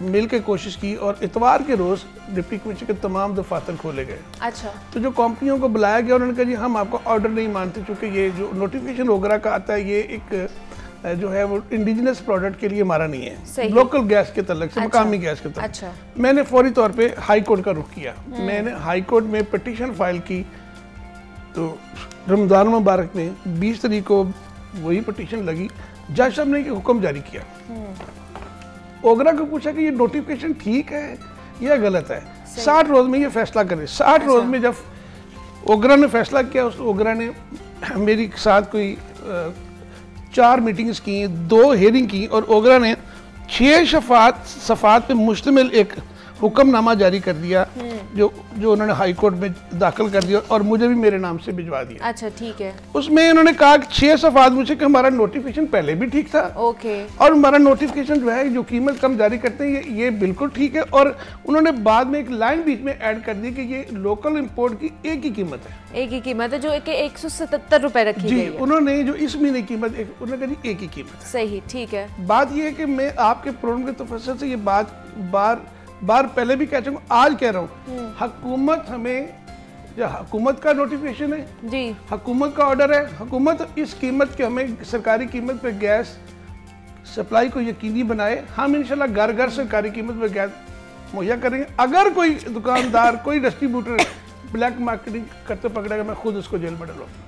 Speaker 4: मिल के कोशिश की और इतवार के रोज़ डिप्टी कमिश्नर के तमाम दफातर खोले गए।
Speaker 1: अच्छा। तो
Speaker 4: जो कंपनियों को बुलाया गया उन्होंने कहा जी हम आपका ऑर्डर नहीं मानते, क्योंकि ये जो नोटिफिकेशन ओगरा का आता है ये एक जो है वो इंडिजिनस प्रोडक्ट के लिए हमारा नहीं है, लोकल गैस के तलक से, मकामी गैस के तलक।
Speaker 1: अच्छा।
Speaker 4: मैंने फौरी तौर पे हाई कोर्ट का रुख किया। मैंने हाई कोर्ट में पिटीशन फाइल की, तो रमज़ान मुबारक में 20 तारीख को वही पिटीशन लगी। जज साहब ने हुक्म जारी किया, ओगरा को पूछा कि ये नोटिफिकेशन ठीक है या गलत है, 60 रोज़ में ये फैसला करें। 60 रोज़ में जब ओगरा ने फैसला किया, उस ओगरा ने मेरे साथ कोई 4 मीटिंग्स की, 2 हेयरिंग की और ओगरा ने 6 सफ़ात पे मुश्तमिल एक हुक्मनामा जारी कर दिया जो उन्होंने हाई कोर्ट में दाखिल कर दिया और मुझे भी मेरे नाम से भिजवा दिया।
Speaker 1: अच्छा, ठीक है।
Speaker 4: उसमें उन्होंने कहा कि 6 सफ़ात मुझे कि हमारा नोटिफिकेशन पहले भी ठीक था,
Speaker 1: ओके, और
Speaker 4: हमारा नोटिफिकेशन जो है जो कीमत कम जारी करते हैं ये बिल्कुल ठीक है। और उन्होंने बाद में एक लाइन बीच में ऐड कर दी कि ये लोकल इम्पोर्ट की एक ही कीमत है,
Speaker 1: एक ही कीमत है जो 177 रुपए रखी गई है।
Speaker 4: उन्होंने जो इस महीने कीमत उन्होंने कहा जी एक ही कीमत है।
Speaker 1: सही, ठीक है।
Speaker 4: बात ये है कि मैं आपके प्रोग्राम के तफस्सुल से ये बात बार पहले भी कह चुका हूँ, आज कह रहा हूँ, हुकूमत हमें, हुकूमत का नोटिफिकेशन है जी, हुकूमत का ऑर्डर है, हुकूमत इस कीमत के हमें सरकारी कीमत पे गैस सप्लाई को यकीनी बनाए। हम इंशाल्लाह घर घर सरकारी कीमत पे गैस मुहैया करेंगे। अगर कोई दुकानदार कोई डिस्ट्रीब्यूटर ब्लैक मार्केटिंग करते पकड़ेगा, मैं खुद उसको जेल में डालूंगा।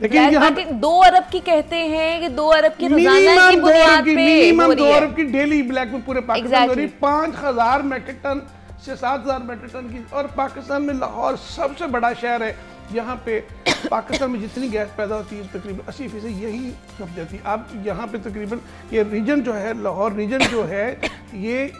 Speaker 4: लेकिन यहाँ
Speaker 1: 2 अरब की कहते हैं कि 2 अरब की रोजाना की बुनियाद पे
Speaker 4: मिनिमम 2 अरब की डेली ब्लैक में पूरे पाकिस्तान हो रही। 5000 मेट्रिक टन से 7000 मेट्रिक टन की। और पाकिस्तान में लाहौर सबसे बड़ा शहर है, यहाँ पे पाकिस्तान में जितनी गैस पैदा होती है तकरीबन 80% यही सब जाती है। अब यहाँ पे तकरीबन ये रीजन जो है, लाहौर रीजन जो है, ये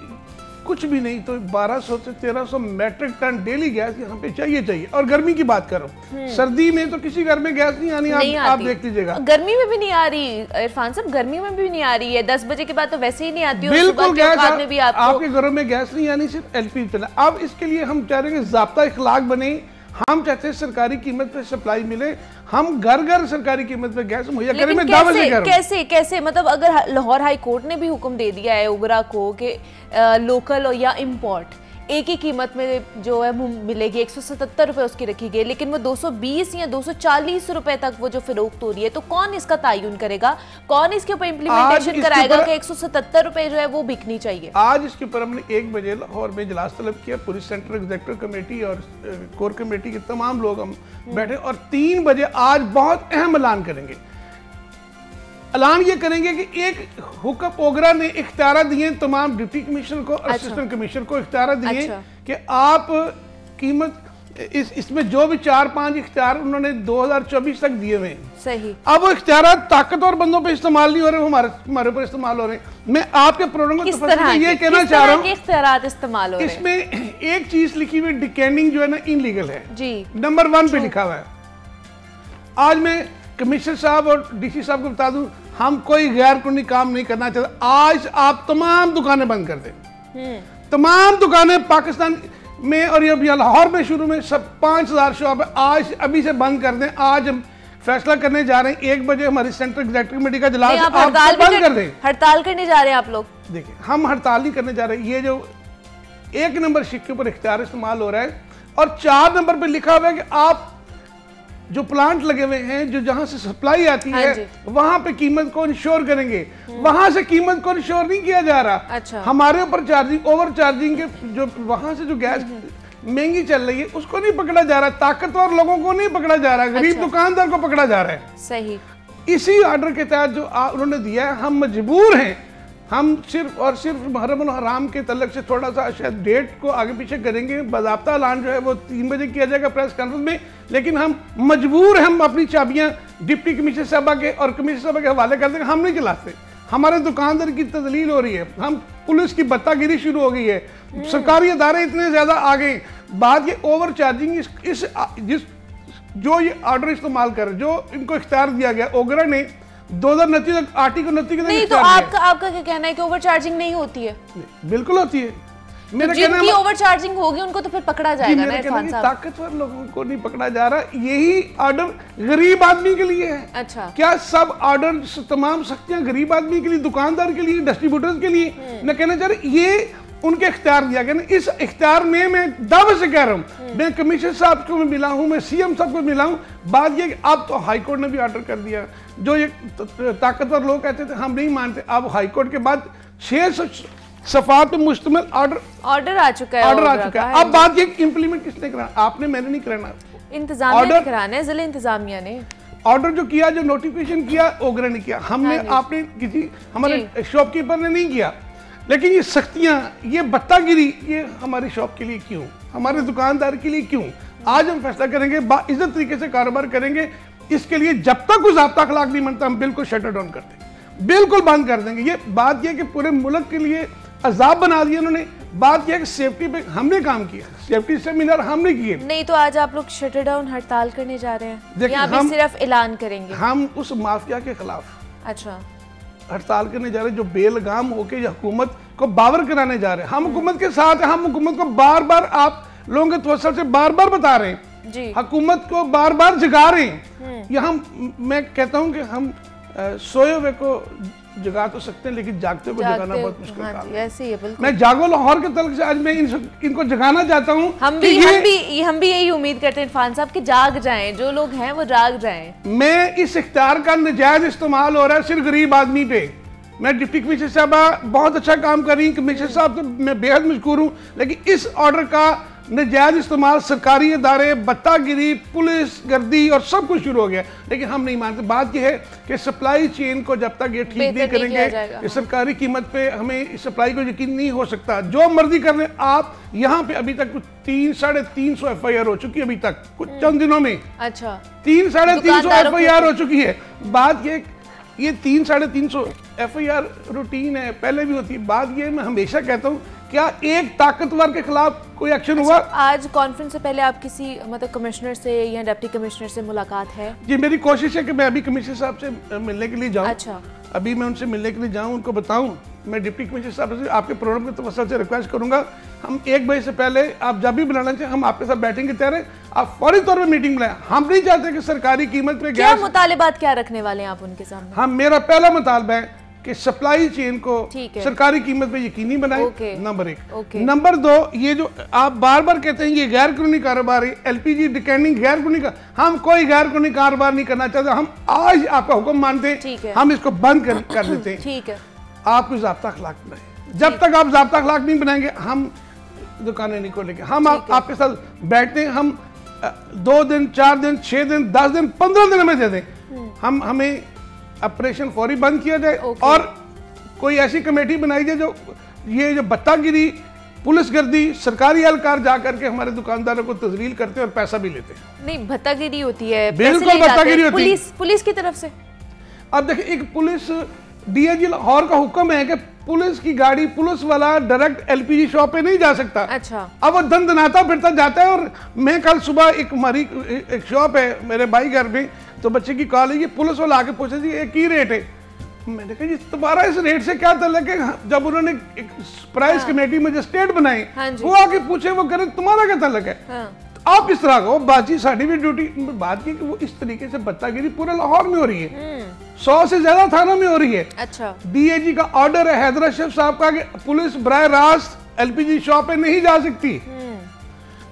Speaker 4: कुछ भी नहीं तो 1200 से 1300 मेट्रिक टन डेली गैस यहाँ पे चाहिए। और गर्मी की बात करो, सर्दी में तो किसी घर में गैस नहीं आनी, आप देख लीजिएगा।
Speaker 1: गर्मी में भी नहीं आ रही इरफान साहब, गर्मी में भी नहीं आ रही है। 10 बजे के बाद तो वैसे ही नहीं आती।
Speaker 4: बिल्कुल गैस आपके घरों में गैस नहीं आनी, सिर्फ एलपीजी चला। अब इसके लिए हम चाह रहे हैं ज़ाब्ता इखलाक बने, हम चाहते हैं सरकारी कीमत पे सप्लाई मिले, हम घर घर सरकारी कीमत पे गैस मुहैया करें। मैं दावा से कह रहा हूं।
Speaker 1: कैसे मतलब अगर लाहौर हाई कोर्ट ने भी हुक्म दे दिया है उगरा को कि लोकल या इंपोर्ट एक ही कीमत में जो है मिलेगी, 177 रुपए उसकी रखी गई, लेकिन वो 220 या 240 रुपए तक वो जो फिरोख्त हो रही है, तो कौन इसका तायुन करेगा, कौन इसके ऊपर इम्प्लीमेंटेशन कराएगा कि 177 रुपए जो है वो बिकनी चाहिए।
Speaker 4: आज इसके ऊपर हमने 1 बजे लाहौर में इजलास तलब किया, पूरी सेंट्रल एग्जीक्यूटिव कमेटी और कोर कमेटी के तमाम लोग हम बैठे, और 3 बजे आज बहुत अहम ऐलान करेंगे। ऐलान ये करेंगे कि एक हुक्म ओगरा ने इख्तियार दिए तमाम डिप्टी कमिश्नर को और असिस्टेंट कमिश्नर को इख्तियार दिए कि आप कीमत इसमें जो भी 4-5 इख्तियार उन्होंने 2024 तक दिए हुए हैं।
Speaker 1: सही।
Speaker 4: अब वो इख्तियार ताकतवर बंदों पे इस्तेमाल नहीं हो रहे, हमारे ऊपर इस्तेमाल हो रहे हैं। मैं आपके प्रोग्राम को ये कहना चाह रहा हूँ,
Speaker 1: इख्तियारात इस्तेमाल हो रहे हैं।
Speaker 4: इसमें एक चीज लिखी हुई डिकेंडिंग जो है ना इनलीगल है जी, नंबर 1 पे लिखा हुआ है। आज मैं कमिश्नर साहब और डीसी साहब को बता दूं, हम कोई गैर कानूनी काम नहीं करना चाहते। आज आप तमाम दुकानें बंद कर दें, तमाम दुकानें पाकिस्तान में और ये लाहौर में शुरू में सब 5000 शॉप है, आज अभी से बंद कर दें। आज हम फैसला करने जा रहे हैं, 1 बजे हमारी सेंट्रल एग्जीक्यूटिव कमेटी का इजलास, आप बंद कर दें।
Speaker 1: हड़ताल करने जा रहे हैं आप लोग?
Speaker 4: देखिए, हम हड़ताल नहीं करने जा रहे, ये जो 1 नंबर शिक के ऊपर इख्तियार इस्तेमाल हो रहा है, और 4 नंबर पर लिखा हुआ है कि आप जो प्लांट लगे हुए हैं, जो जहां से सप्लाई आती है, वहां पे कीमत को इंश्योर करेंगे। वहां से कीमत को इंश्योर नहीं किया जा रहा।
Speaker 1: अच्छा।
Speaker 4: हमारे ऊपर चार्जिंग, ओवर चार्जिंग के जो वहां से जो गैस महंगी चल रही है उसको नहीं पकड़ा जा रहा, ताकतवर लोगों को नहीं पकड़ा जा रहा, गरीब दुकानदार को पकड़ा जा रहा है।
Speaker 1: सही।
Speaker 4: इसी ऑर्डर के तहत जो उन्होंने दिया है, हम मजबूर हैं, हम सिर्फ और सिर्फ मुहर्रम और हराम के तल्लक से थोड़ा सा शायद डेट को आगे पीछे करेंगे। बाज़ाब्ता ऐलान जो है वो 3 बजे किया जाएगा प्रेस कॉन्फ्रेंस में, लेकिन हम मजबूर हैं, हम अपनी चाबियां डिप्टी कमिश्नर साहबा के और कमिश्नर साहबा के हवाले कर देंगे। हम नहीं चलाते, हमारे दुकानदार की तजलील हो रही है, हम पुलिस की बत्तागिरी शुरू हो गई है, सरकारी अदारे इतने ज़्यादा आ गए। बात ये ओवर चार्जिंग जिस जो ये ऑर्डर इस्तेमाल कर, जो इनको इख्तियार दिया गया ओगरा ने 2029 तक आर्टिकल 29
Speaker 1: नहीं, तो आपका क्या कहना है कि ओवर चार्जिंग नहीं होती है?
Speaker 4: बिल्कुल होती है।
Speaker 1: मेरा कहना है ओवर चार्जिंग होगी उनको तो फिर पकड़ा जाएगा ना इरफान साहब।
Speaker 4: ताकतवर लोगों को नहीं पकड़ा जा रहा, यही ऑर्डर गरीब आदमी के लिए है।
Speaker 1: अच्छा। क्या
Speaker 4: सब ऑर्डर तमाम सख्तियां गरीब आदमी के लिए, दुकानदार के लिए, डिस्ट्रीब्यूटर्स के लिए? मैं कहना चाह रहा ये उनके इख्तियार दिया गया ना। इस इख्तियार में मैं दावे से कह रहा हूँ, मैं कमिश्नर साहब को मिला हूँ, मैं सीएम साहब को मिला हूँ। बात ये कि अब तो हाई कोर्ट ने भी ऑर्डर कर दिया, जो ये ताकतवर लोग कहते थे हम नहीं मानते, अब हाई कोर्ट के बाद 6 सफात पे मुश्तमिल ऑर्डर
Speaker 1: आ चुका है।
Speaker 4: अब बात ये इम्प्लीमेंट किसने कराना? आपने, मैंने नहीं कराना,
Speaker 1: इंतजामिया ने कराना है, जिला इंतजामिया ने।
Speaker 4: ऑर्डर जो किया, जो नोटिफिकेशन किया, ओगरा ने किया, हमने, आपने, किसी हमारे शॉपकीपर ने नहीं किया। लेकिन ये सख्तियां, ये बत्तागिरी, ये हमारी शॉप के लिए क्यों, हमारे दुकानदार के लिए क्यों? आज हम फैसला करेंगे, बाइज्जत तरीके से कारोबार करेंगे। इसके लिए जब तक कोई ज़ाब्ता अखलाक नहीं बनता, हम बिल्कुल शटर डाउन कर देंगे, बिल्कुल बंद कर देंगे। ये बात यह कि पूरे मुल्क के लिए अजाब बना दिया उन्होंने। बात यह कि सेफ्टी पे हमने काम किया, सेफ्टी सेमिनार हमने किए।
Speaker 1: नहीं तो आज आप लोग शटर डाउन हड़ताल करने जा रहे हैं या हम सिर्फ ऐलान करेंगे?
Speaker 4: हम उस माफिया के खिलाफ
Speaker 1: अच्छा
Speaker 4: हड़ताल करने जा रहे हैं, जो बेलगाम होकर हुकूमत को बावर कराने जा रहे हैं। हम हुकूमत के साथ हैं, हम हुकूमत को बार बार, आप लोगों के तवज्जो से बार बार बता रहे हैं जी, हुकूमत को बार बार जगा रहे हैं। यहाँ मैं कहता हूँ कि हम सोए हुए को जगा तो सकते हैं, लेकिन जागते को जगाना बहुत मुश्किल काम है।
Speaker 1: ऐसे ही है, बिल्कुल।
Speaker 4: मैं जागो लाहौर के तलक से आज मैं इनको जगाना चाहता हूँ।
Speaker 1: हम भी यही उम्मीद करते हैं इरफान साहब कि जाग जाएं, जो लोग हैं वो जाग जाएं।
Speaker 4: मैं इस इख्तियार का नजायज इस्तेमाल हो रहा है सिर्फ गरीब आदमी पे। मैं डिप्टी कमिश्नर साहबा बहुत अच्छा काम कर रही, कमिश्नर साहब तो मैं बेहद मशकूर हूँ, लेकिन इस ऑर्डर का नजायज इस्तेमाल, सरकारी इदारे, बत्तागिरी, पुलिस गर्दी और सब कुछ शुरू हो गया। लेकिन हम नहीं मानते। बात यह है कि सप्लाई चेन को जब तक ये ठीक नहीं करेंगे, सरकारी कीमत पे हमें सप्लाई को यकीन नहीं हो सकता। जो मर्जी कर ले आप, यहाँ पे अभी तक कुछ 300-350 FIR हो चुकी है अभी तक कुछ चंद दिनों में।
Speaker 1: अच्छा,
Speaker 4: 300-350 FIR हो चुकी है। बात ये 300-350 FIR रूटीन है, पहले भी होती है। बात ये मैं हमेशा कहता हूँ, क्या एक ताकतवर के खिलाफ कोई एक्शन हुआ?
Speaker 1: आज कॉन्फ्रेंस से पहले आप किसी मतलब कमिश्नर से या डिप्टी कमिश्नर से मुलाकात है?
Speaker 4: जी, मेरी कोशिश है कि मैं अभी कमिश्नर साहब से मिलने के लिए जाऊं।
Speaker 1: अच्छा, अभी
Speaker 4: मैं उनसे मिलने के लिए जाऊं, उनको बताऊं। मैं डिप्टी कमिश्नर साहब से आपके प्रोग्राम के तवज्जुह से रिक्वेस्ट करूंगा, हम 1 बजे से पहले आप जब भी बुलाना चाहें हम आपके साथ बैठेंगे तैयार है, आप फौरी तौर पर मीटिंग बुलाएं। हम नहीं चाहते कि सरकारी कीमत पे
Speaker 1: क्या मुतालिबात क्या रखने वाले हैं आप उनके सामने?
Speaker 4: हम, मेरा पहला मुतालबा है कि सप्लाई चेन को सरकारी कीमत पे यकीनी बनाएं, नंबर 1। नंबर 2, ये जो आप बार बार कहते हैं ये गैर कानूनी कारोबार है, LPG डिकैनिंग गैर कानूनी, हम कोई गैर कानूनी कारोबार नहीं करना चाहते। हम आज आपका हुक्म मानते हैं, हम इसको बंद कर देते हैं।
Speaker 1: ठीक है,
Speaker 4: आप कोई ज़ाब्ता अखलाक बनाएं। जब तक आप ज़ाब्ता अखलाक नहीं बनाएंगे हम दुकानें नहीं खोलेंगे। हम आपके साथ बैठते हैं, हम 2 दिन, 4 दिन, 6 दिन, 10 दिन, 15 दिन में दे दें, हमें ऑपरेशन फौरी बंद किया जाए और कोई ऐसी कमेटी बनाई जाए जो बत्तागिरी, पुलिस गर्दी, सरकारी एहलकार जाकर के हमारे दुकानदारों को तजलील करते हैं और पैसा भी लेते हैं।
Speaker 1: नहीं, भत्तागिरी होती है,
Speaker 4: बिल्कुल भत्तागिरी होती है
Speaker 1: पुलिस की तरफ से।
Speaker 4: अब देखिए, एक पुलिस DIG लाहौर का हुक्म है कि पुलिस की गाड़ी, पुलिस वाला डायरेक्ट LPG शॉप पे नहीं जा सकता।
Speaker 1: अच्छा,
Speaker 4: अब वो दनाता फिरता जाता है। और मैं कल सुबह हमारी एक शॉप है मेरे भाई घर में, तो बच्चे की कॉल है, ये पुलिस वाला आके पूछा जी एक ही रेट है। मैंने कहा जी तुम्हारा इस रेट से क्या ताल्लुक है? जब उन्होंने एक प्राइस कमेटी मजिस्ट्रेट बनाई, वो आके पूछे, वो करें तुम्हारा क्या ताल्लुक है? आप किस तरह को बाजी, साड़ी भी ड्यूटी। बात की कि वो इस तरीके से बत्तागिरी पूरे लाहौर में हो रही है, 100 से ज्यादा थानों में हो रही है।
Speaker 1: अच्छा,
Speaker 4: DIG का ऑर्डर है हैदर अशरफ साहब का कि पुलिस बराह रास्त LPG शॉप पे नहीं जा सकती।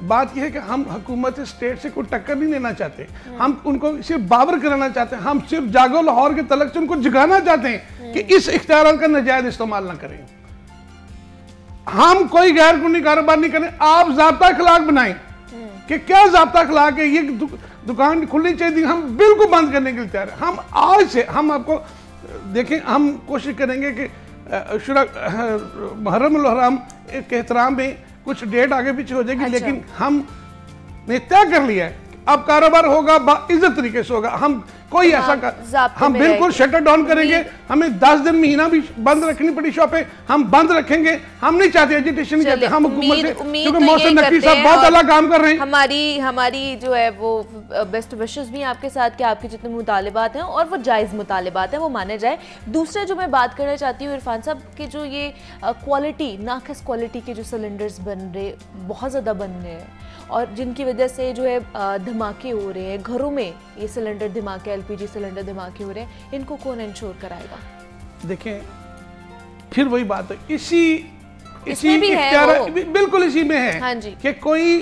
Speaker 4: बात यह है कि हम हुकूमत स्टेट से कोई टक्कर नहीं लेना चाहते, हम उनको सिर्फ बावर कराना चाहते हैं। हम सिर्फ जागो लाहौर के तलक से उनको जगाना चाहते हैं कि इस इख्तियार का नाजायज इस्तेमाल ना करें। हम कोई गैर कानूनी कारोबार नहीं करें। आप ज़ाब्ता अखलाक बनाएं कि क्या ज़ाब्ता अखलाक है, ये दुकान खुलनी चाहिए, हम बिल्कुल बंद करने के लिए तैयार हैं। हम आज से हम आपको देखें, हम कोशिश करेंगे कि मुहर्रम उल हराम के एहतराम में कुछ डेट आगे पीछे हो जाएगी। अच्छा। लेकिन हमने तय कर लिया है अब कारोबार होगा बाइज्जत तरीके से होगा। हम कोई ऐसा हम बिल्कुल शटर डाउन करेंगे। हमें 10 दिन महीना भी बंद रखनी पड़ी शॉपें, हम बंद रखेंगे। हम नहीं चाहते एजुटेशन नहीं चाहते, हम हुकूमत से, क्योंकि मोहसिन नकवी साहब बहुत अलग काम कर रहे हैं।
Speaker 1: हमारी जो है वो बेस्ट विशेस भी आपके साथ कि आपके जितने मुतालिबात हैं और वो जायज़ मुतालिबात हैं वो माने जाए। दूसरा जो मैं बात करना चाहती हूँ इरफान साहब कि जो ये क्वालिटी, नाक़िस क्वालिटी के जो सिलेंडर्स बन रहे, बहुत ज़्यादा बन रहे हैं और जिनकी वजह से जो है धमाके हो रहे हैं घरों में, ये सिलेंडर धमाके, LPG सिलेंडर धमाके हो रहे हैं, इनको कौन इंश्योर कराएगा?
Speaker 4: देखें, फिर वही बात है, इसी भी है, बिल्कुल इसी में है। हाँ जी, कि कोई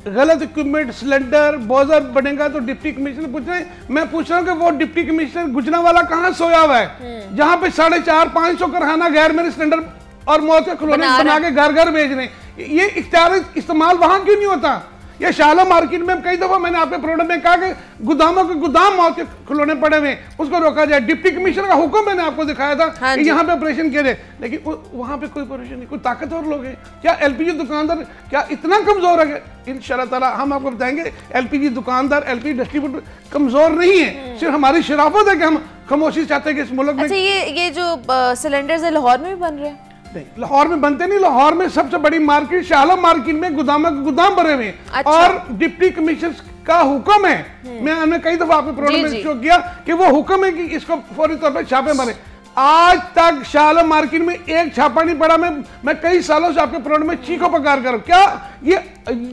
Speaker 4: गलत इक्विपमेंट सिलेंडर बॉजर बनेगा तो डिप्टी कमिश्नर पूछ रहे हैं। मैं पूछ रहा हूँ कि वो डिप्टी कमिश्नर गुजरांवाला कहाँ सोया हुआ है जहाँ पे 450-500 कारखाना गैर मेरे सिलेंडर और मौत के खिलौने बना के घर घर भेज रहे हैं। ये इख्तियार इस्तेमाल वहां क्यों नहीं होता? ये शाला मार्केट में कई दफा मैंने आपके प्रोग्राम में कहा कि गोदामों के गोदाम मौत के खिलौने पड़े हुए, उसको रोका जाए। डिप्टी कमिश्नर का हुक्म मैंने आपको दिखाया था कि यहाँ पे ऑपरेशन किया जाए, लेकिन वहां पे कोई ऑपरेशन नहीं। कोई ताकतवर लोग हैं क्या? LPG दुकानदार क्या इतना कमजोर है? इंशाअल्लाह ताला हम आपको बताएंगे LPG दुकानदार, LPG डिस्ट्रीब्यूटर कमजोर नहीं है, सिर्फ हमारी शराफत है कि हम खामोशी चाहते हैं कि इस मुल्क में।
Speaker 1: अच्छा, ये जो सिलेंडर्स लाहौर में भी बन रहे हैं?
Speaker 4: नहीं, लाहौर में बनते नहीं। लाहौर में सबसे बड़ी मार्केट शाला मार्केट में गोदाम भरे हुए हैं। अच्छा। और डिप्टी कमिश्नर का हुक्म है, मैंने कई दफा आपके प्रोग्राम में शो किया कि वो हुक्म है कि इसको फौरी तौर पर छापे मारे। आज तक शाला मार्केट में एक छापा नहीं पड़ा। मैं कई सालों से आपके प्रोग्राम में चीखो पकार कर रहा हूं। क्या ये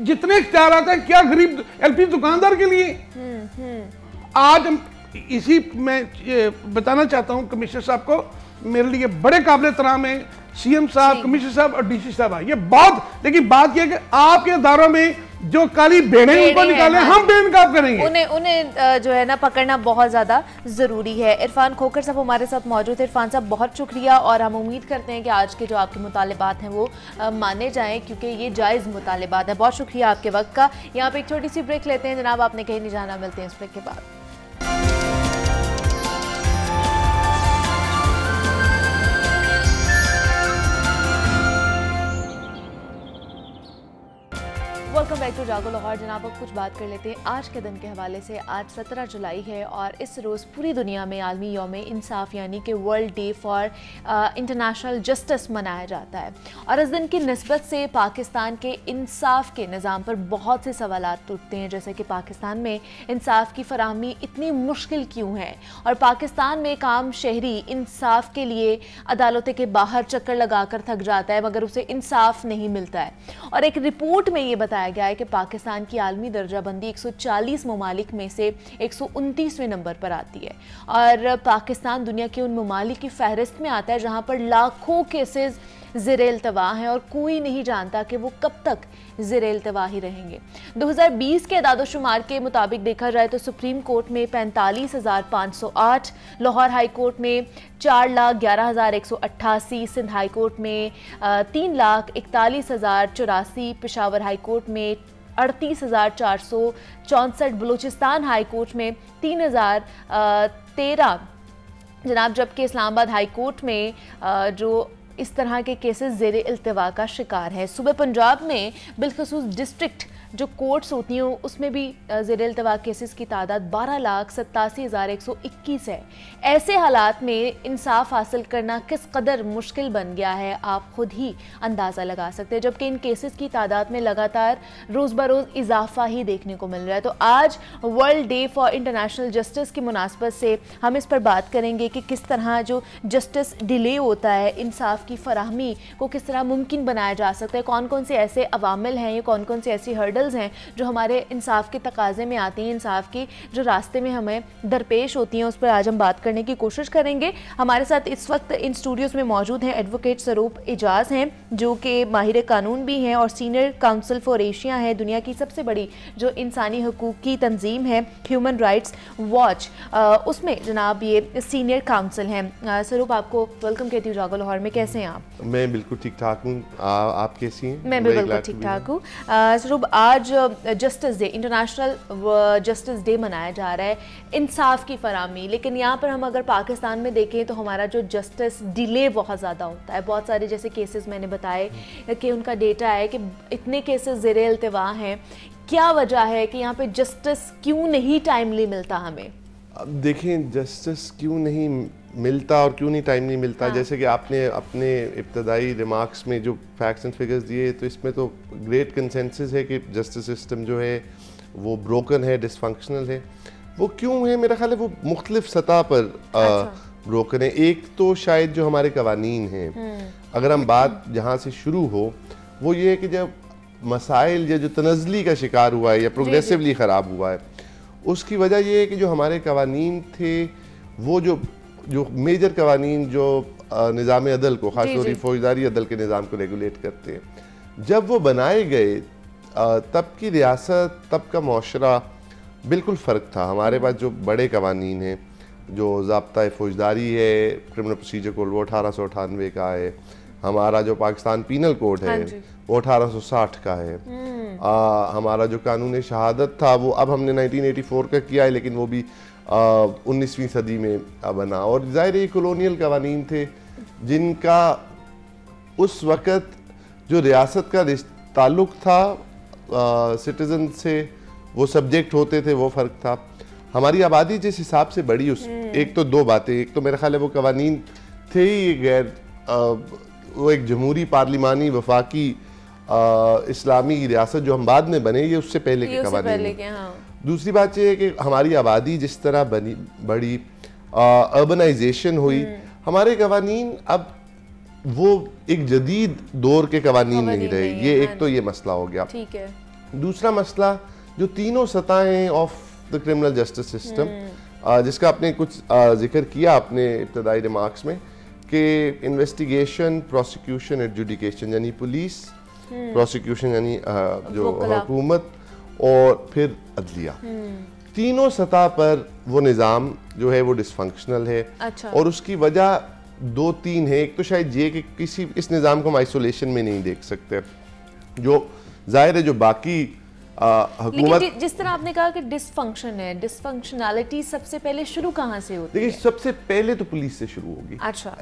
Speaker 4: जितने इख्तियार आते हैं क्या गरीब LPG दुकानदार के लिए? आज इसी मैं बताना चाहता हूँ कमिश्नर साहब को, मेरे लिए बड़े काबिल एहतराम है CM साहब, कमिश्नर साहब और DC साहब। ये बहुत, लेकिन बात यह है कि आपके इदारों में जो काली भेड़ें उनको निकाले, हम बेनकाब करेंगे।
Speaker 1: उन्हें जो है ना पकड़ना बहुत ज़्यादा ज़रूरी है। इरफान खोखर साहब हमारे साथ मौजूद है। इरफान साहब बहुत शुक्रिया, और हम उम्मीद करते हैं कि आज के जो आपके मुतालिबात हैं वो माने जाएँ, क्योंकि ये जायज़ मुतालिबात है। बहुत शुक्रिया आपके वक्त का। यहाँ पर एक छोटी सी ब्रेक लेते हैं जनाब, आपने कहीं नहीं जाना, मिलते हैं इस ब्रेक के बाद। वेलकम बैक टू जागो लाहौर। जनाब अब कुछ बात कर लेते हैं आज के दिन के हवाले से। आज 17 जुलाई है और इस रोज़ पूरी दुनिया में आलमी यौम इंसाफ यानी कि world day for international justice मनाया जाता है। और इस दिन की निस्बत से पाकिस्तान के इंसाफ के निज़ाम पर बहुत से सवालात उठते हैं, जैसे कि पाकिस्तान में इंसाफ की फराहमी इतनी मुश्किल क्यों है, और पाकिस्तान में एक आम शहरी इंसाफ के लिए अदालतों के बाहर चक्कर लगाकर थक जाता है मगर उसे इंसाफ नहीं मिलता है। और एक रिपोर्ट में ये बताया गया है कि पाकिस्तान की आलमी दर्जाबंदी 140 ममालिक में से 129वें नंबर पर आती है, और पाकिस्तान दुनिया के उन ममालिक की फहरिस्त में आता है जहां पर लाखों केसेस ज़ेर-ए-इल्तवा हैं और कोई नहीं जानता कि वो कब तक ज़ेर-ए-इल्तवा ही रहेंगे। 2020 के एदाद-ओ-शुमार के मुताबिक देखा जाए तो सुप्रीम कोर्ट में 45,508, लाहौर हाई कोर्ट में 4,11,188, सिंध हाई कोर्ट में 3,41,084, पेशावर हाई कोर्ट में 38,464, बलूचिस्तान हाई कोर्ट में 3,013 जनाब, जबकि इस्लामाबाद हाई कोर्ट में जो इस तरह के केसेस ज़ेर इल्तिवा का शिकार है। सूबे पंजाब में बिलखसूस डिस्ट्रिक्ट जो कोर्ट्स होती हैं उसमें भी ज़ेर इल्तिवा केसेस की तादाद 12,87,121 है। ऐसे हालात में इंसाफ हासिल करना किस कदर मुश्किल बन गया है आप खुद ही अंदाज़ा लगा सकते हैं, जबकि इन केसेस की तादाद में लगातार रोज़ बरोज़ इजाफा ही देखने को मिल रहा है। तो आज world day for international justice की मुनासबत से हम इस पर बात करेंगे कि किस तरह जो जस्टिस डिले होता है, इंसाफ की फराहमी को किस तरह मुमकिन बनाया जा सकता है, कौन कौन से ऐसे अवामिल हैं, ये कौन कौन सी ऐसी हर्डल्स हैं जो हमारे इंसाफ के तकाजे में आती हैं, इंसाफ की जो रास्ते में हमें दरपेश होती हैं, उस पर आज हम बात करने की कोशिश करेंगे। हमारे साथ इस वक्त इन स्टूडियोज़ में मौजूद हैं एडवोकेट सरूप एजाज हैं जो कि माहिर कानून भी हैं और सीनियर काउंसिल फॉर एशिया है, दुनिया की सबसे बड़ी जो इंसानी हकूक़ की तंजीम है ह्यूमन राइट्स वॉच, उसमें जनाब ये सीनियर काउंसिल हैं। सरूप आपको वेलकम कहती हूँ जागो लाहौर में, कैसे हैं आप?
Speaker 5: मैं बिल्कुल ठीक ठाक हूँ, आप कैसी हैं?
Speaker 1: मैं भी बिल्कुल ठीक ठाक हूँ। सरूप आज justice day, international justice day मनाया जा रहा है, इंसाफ की फराहमी, लेकिन यहाँ पर हम अगर पाकिस्तान में देखें तो हमारा जो जस्टिस डिले बहुत ज़्यादा होता है। बहुत सारे जैसे केसेस मैंने बताए कि उनका डेटा है कि इतने केसेस ज़ेरे इल्तिवा हैं, क्या वजह है कि यहाँ पे जस्टिस क्यों नहीं टाइमली मिलता हमें?
Speaker 5: अब देखें जस्टिस क्यों नहीं मिलता और क्यों नहीं टाइम नहीं मिलता, हाँ। जैसे कि आपने अपने इब्तदाई रिमार्क्स में जो फैक्ट्स एंड फिगर्स दिए तो इसमें तो ग्रेट कंसेंसस है कि जस्टिस सिस्टम जो है वो ब्रोकन है, डिसफंक्शनल है। वो क्यों है? मेरा ख्याल है वो मुख्तलिफ सतह पर ब्रोकन है। एक तो शायद जो हमारे कवानीन हैं, अगर हम बात जहाँ से शुरू हो वो ये है कि जब मसाइल या जो तनज़ली का शिकार हुआ है या प्रोग्रेसिवली ख़राब हुआ है, उसकी वजह ये है कि जो हमारे कवानीन थे वो जो मेजर कवानीन जो निज़ाम अदल को, ख़ासतौर फौजदारी अदल के निज़ाम को रेगुलेट करते हैं, जब वो बनाए गए तब की रियासत, तब का मुआशरा बिल्कुल फ़र्क था। हमारे पास जो बड़े कवानीन हैं, जो ज़ाब्ता फौजदारी है, क्रिमिनल प्रोसीजर कोड वो 1898 का है, हमारा जो पाकिस्तान पीनल कोड है वो 1860 का है, हमारा जो कानून शहादत था वो अब हमने 1984 का किया है, लेकिन वो भी 19वीं सदी में बना। और ज़ाहिर ये कॉलोनियल कवानीन थे जिनका उस वक़्त जो रियासत का ताल्लुक़ था सिटीज़न से, वो सब्जेक्ट होते थे, वो फ़र्क था। हमारी आबादी जिस हिसाब से बढ़ी, उस एक तो दो बातें, एक तो मेरा ख्याल है वो कवानीन थे ही गैर, वो एक जमहूरी पार्लिमानी वफाकी इस्लामी रियासत जो हम बाद में बने, ये उससे पहले के कवानीन। दूसरी बात यह है कि हमारी आबादी जिस तरह बढ़ी, अर्बनाइजेशन हुई, हमारे कवानीन अब वो एक जदीद दौर के कवानीन नहीं रहे। ये एक तो ये मसला हो गया। ठीक है। दूसरा मसला जो तीनों सतहें of the criminal justice system, जिसका आपने कुछ जिक्र किया अपने इब्तदाई रिमार्क्स में, कि इन्वेस्टिगेशन, प्रोसिक्यूशन, एडजुडिकेशन, यानी पुलिस प्रोसिक्यूशन यानी जो हुकूमत, और फिर अदलिया। तीनों सतह पर वो निज़ाम जो है वो डिसफंक्शनल है।
Speaker 1: अच्छा।
Speaker 5: और उसकी वजह 2-3 है। एक तो शायद ये कि किसी इस निज़ाम को हम आइसोलेशन में नहीं देख सकते, जो जाहिर है जो बाकी हुकूमत।
Speaker 1: लेकिन जिस तरह आपने कहा कि डिसफंक्शन है, डिसफंक्शनैलिटी सबसे पहले शुरू कहाँ से होती है?
Speaker 5: देखिए, सबसे पहले तो पुलिस से शुरू होगी।
Speaker 1: अच्छा।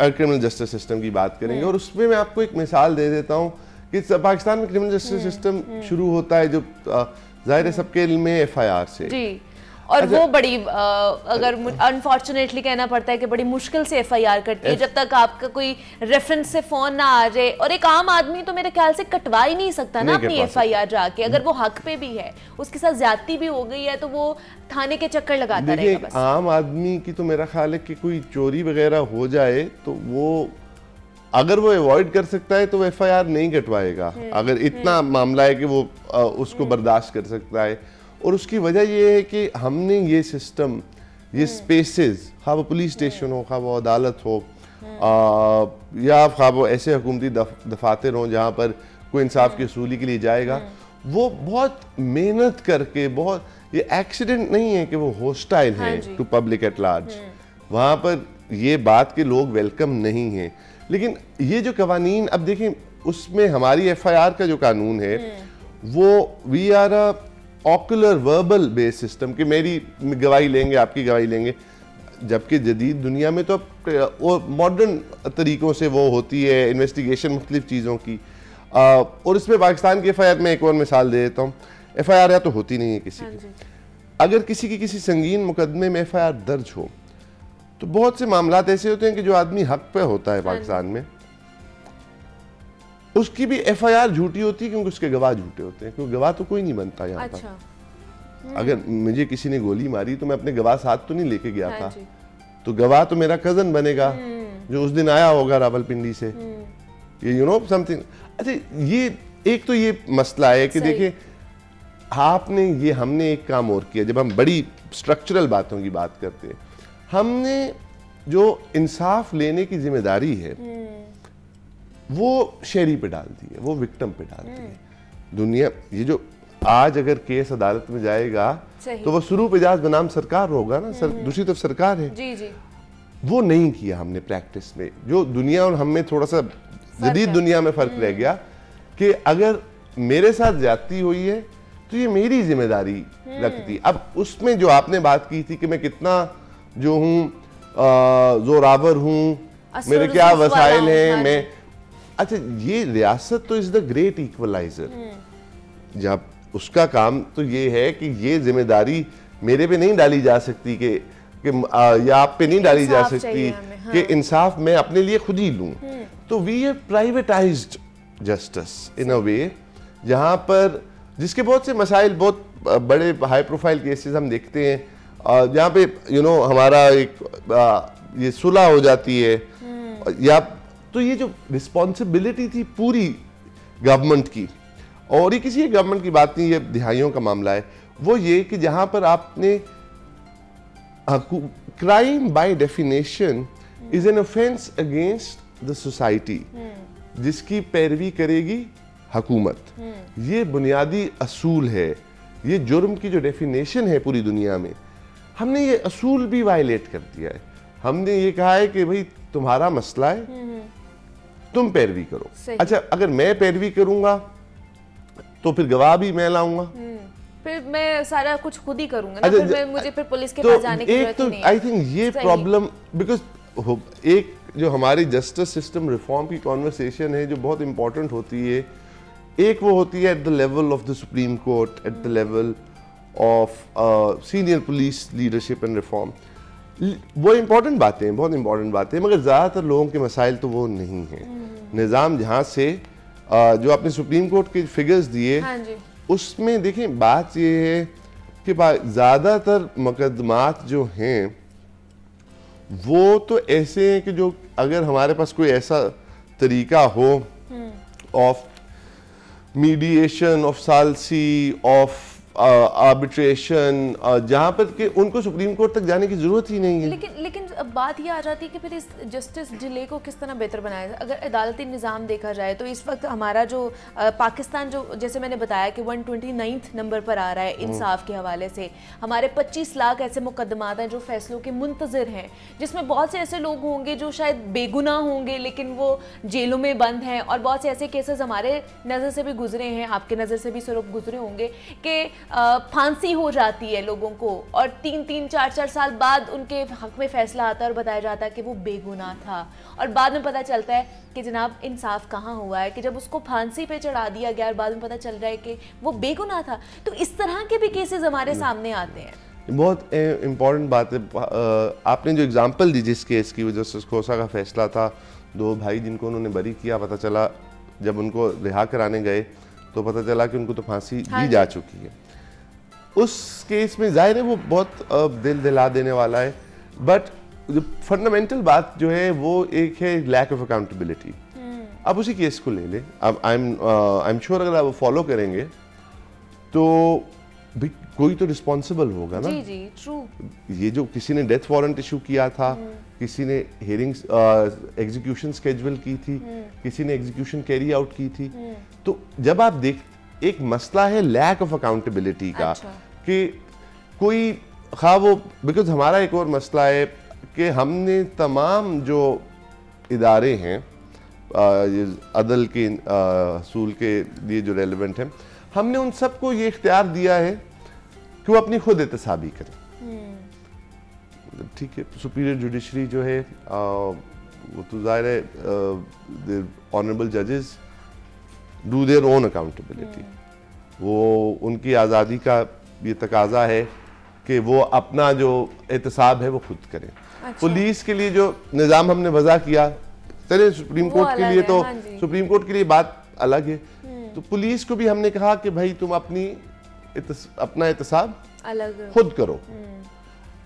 Speaker 5: क्रिमिनल जस्टिस सिस्टम की बात करेंगे, और उसमें मैं आपको एक मिसाल दे देता हूँ कि पाकिस्तान में क्रिमिनल जस्टिस सिस्टम शुरू होता है जो जाहिर है सबके इल्म में FIR से
Speaker 1: जी। और वो बड़ी अगर अनफॉर्चुनेटली कहना पड़ता है कि बड़ी मुश्किल से FIR करती है, जब तक आपका कोई रेफरेंस से फोन ना आ जाए। और एक आम आदमी तो मेरे ख्याल से कटवा ही नहीं सकता ना अपनी FIR जाके, अगर वो हक पे भी है, उसके साथ ज्यादती भी हो गई है, तो वो थाने के चक्कर लगाता रहेगा बस।
Speaker 5: आम आदमी की तो मेरा ख्याल है कि कोई चोरी वगैरह हो जाए तो वो अगर वो अवॉइड कर सकता है तो वो FIR नहीं कटवाएगा, अगर इतना मामला है कि वो उसको बर्दाश्त कर सकता है। और उसकी वजह ये है कि हमने ये सिस्टम, ये स्पेसेस, खा वो पुलिस स्टेशन हो, खा वो अदालत हो, या खा वो ऐसे हुकूमती दफातर हों जहाँ पर कोई इंसाफ की वसूली के लिए जाएगा, वो बहुत मेहनत करके, बहुत, ये एक्सीडेंट नहीं है कि वो हॉस्टाइल है टू पब्लिक एट लार्ज। वहाँ पर ये बात के लोग वेलकम नहीं है। लेकिन ये जो कवानीन, अब देखें उसमें हमारी FIR का जो कानून है वो we are a ocular verbal based system, कि मेरी गवाही लेंगे, आपकी गवाही लेंगे, जबकि जदीद दुनिया में तो मॉडर्न तरीक़ों से वो होती है इन्वेस्टिगेशन मुख्तलिफ चीज़ों की। और इसमें पाकिस्तान की FIR में एक और मिसाल दे देता हूँ। FIR या तो होती नहीं है किसी की, अगर किसी की किसी संगीन मुकदमे में FIR दर्ज हो तो बहुत से मामलात ऐसे होते हैं कि जो आदमी हक पे होता है पाकिस्तान में, उसकी भी FIR झूठी होती है क्योंकि उसके गवाह झूठे होते हैं, क्योंकि गवाह तो कोई नहीं बनता यहाँ पर। अगर मुझे किसी ने गोली मारी तो मैं अपने गवाह साथ तो नहीं लेके गया था, तो गवाह तो मेरा कजन बनेगा जो उस दिन आया होगा रावलपिंडी से, ये समथिंग। अच्छा, ये एक तो ये मसला है कि देखिए आपने ये, हमने एक काम और किया, जब हम बड़ी स्ट्रक्चरल बातों की बात करते हैं, हमने जो इंसाफ लेने की जिम्मेदारी है वो शहरी पे डाल दी है, वो विक्टिम पे डाल दी है। दुनिया, ये जो आज अगर केस अदालत में जाएगा तो वो शुरू पेजाज बनाम सरकार होगा ना, दूसरी तरफ सरकार है।
Speaker 1: जी जी।
Speaker 5: वो नहीं किया हमने प्रैक्टिस में, जो दुनिया और हम में थोड़ा सा जदीद दुनिया में फर्क रह गया कि अगर मेरे साथ ज्यादती हुई है तो ये मेरी जिम्मेदारी रखती। अब उसमें जो आपने बात की थी कि मैं कितना जो हूँ जोरावर हूँ, मेरे क्या वसाइल हैं, मैं, अच्छा, ये रियासत तो इज द ग्रेट इक्वलाइजर। जब उसका काम तो ये है कि ये जिम्मेदारी मेरे पे नहीं डाली जा सकती कि या आप पे नहीं डाली जा सकती कि इंसाफ मैं अपने लिए खुद ही लूं। तो we have privatised justice in a way, जहां पर जिसके बहुत से मसाइल, बहुत बड़े हाई प्रोफाइल केसेस हम देखते हैं जहाँ पे हमारा एक ये सुलह हो जाती है, या तो ये जो रिस्पॉन्सिबिलिटी थी पूरी गवर्नमेंट की, और ये किसी गवर्नमेंट की बात नहीं, ये दिहाइयों का मामला है, वो ये कि जहां पर आपने crime by definition is an offence against the society, जिसकी पैरवी करेगी हुकूमत। ये बुनियादी असूल है, ये जुर्म की जो डेफिनेशन है पूरी दुनिया में, हमने ये असूल भी वायलेट कर दिया है। हमने ये कहा है कि भाई तुम्हारा मसला है, तुम पैरवी करो। अच्छा, अगर मैं पैरवी करूंगा तो फिर गवाह भी मैं लाऊंगा,
Speaker 1: फिर मैं सारा कुछ खुद ही करूंगा ना, फिर मुझे फिर पुलिस के पास जाने की जरूरत नहीं है।
Speaker 5: आई थिंक ये प्रॉब्लम, बिकॉज एक जो हमारी जस्टिस सिस्टम रिफॉर्म की कॉन्वर्सेशन है जो बहुत इंपॉर्टेंट होती है, एक वो होती है at the level of the supreme court, at the level of senior police leadership and reform. वो इम्पॉर्टेंट बातें, बहुत इंपॉर्टेंट बातें, मगर ज़्यादातर लोगों के मसाइल तो वो नहीं है। निज़ाम जहाँ से जो आपने सुप्रीम कोर्ट के फिगर्स दिए, उसमें देखें बात ये है कि ज़्यादातर मुकदमात जो हैं वो तो ऐसे हैं कि जो अगर हमारे पास कोई ऐसा तरीका हो ऑफ मीडिएशन, ऑफ सालसी, ऑफ आर्बिट्रेशन, जहाँ पर कि उनको सुप्रीम कोर्ट तक जाने की जरूरत ही नहीं है।
Speaker 1: लेकिन अब बात ये आ जाती है कि फिर इस जस्टिस डिले को किस तरह बेहतर बनाया जाए। अगर अदालती निज़ाम देखा जाए तो इस वक्त हमारा जो पाकिस्तान, जो जैसे मैंने बताया कि 129 नंबर पर आ रहा है इंसाफ के हवाले से। हमारे 25 लाख ऐसे मुकदमात हैं जो फैसलों के मुंतज़िर हैं, जिसमें बहुत से ऐसे लोग होंगे जो शायद बेगुनाह होंगे लेकिन वो जेलों में बंद हैं, और बहुत से ऐसे केसेस हमारे नज़र से भी गुजरे हैं, आपके नज़र से भी स्वरूप गुजरे होंगे कि फांसी हो जाती है लोगों को और 3-3, 4-4 साल बाद उनके हक में फैसला आता है और बताया जाता है कि वो बेगुनाह था, और बाद में पता चलता है कि जनाब इंसाफ कहाँ हुआ है, कि जब उसको फांसी पे चढ़ा दिया गया और बाद में पता चल रहा है कि वो बेगुनाह था। तो इस तरह के भी केसेस हमारे सामने आते हैं।
Speaker 5: बहुत इम्पॉर्टेंट बात है। आपने जो एग्जांपल दी जिस केस की, जस्टिस खोसा का फैसला था, 2 भाई जिनको उन्होंने बरी किया, पता चला जब उनको रिहा कराने गए तो पता चला कि उनको तो फांसी दी जा चुकी है। उस केस में जाहिर है वो बहुत दिल दिला देने वाला है, बट जो फंडामेंटल बात जो है वो एक है लैक ऑफ अकाउंटेबिलिटी। अब उसी केस को ले लें, अब आई एम श्योर अगर आप वो फॉलो करेंगे तो भी कोई तो रिस्पॉन्सिबल होगा ना।
Speaker 1: जी जी, ट्रू।
Speaker 5: ये जो किसी ने डेथ वारंट इशू किया था, किसी ने हियरिंग्स एग्जीक्यूशन स्केड्यूल की थी, किसी ने एग्जीक्यूशन कैरी आउट की थी, तो जब आप एक मसला है लैक ऑफ अकाउंटेबिलिटी का, कि कोई वो, बिकॉज हमारा एक और मसला है कि हमने तमाम जो इदारे हैं अदल के असूल के लिए जो रेलिवेंट हैं, हमने उन सबको ये इख्तियार दिया है कि वो अपनी खुद एहतसाबी करें। ठीक है, सुपीरियर जुडिशरी जो है वो तो ज़ाहिर है ऑनरेबल जजेस डू देयर ओन अकाउंटेबिलिटी। वो उनकी आज़ादी का ये तकाजा है कि वो अपना जो एहतसाब है वो खुद करें।
Speaker 1: अच्छा।
Speaker 5: पुलिस के लिए जो निज़ाम हमने वज़ा किया, चले सुप्रीम कोर्ट के लिए तो सुप्रीम कोर्ट के लिए बात अलग है, तो पुलिस को भी हमने कहा कि भाई तुम अपना एहतसाब
Speaker 1: अलग
Speaker 5: खुद करो।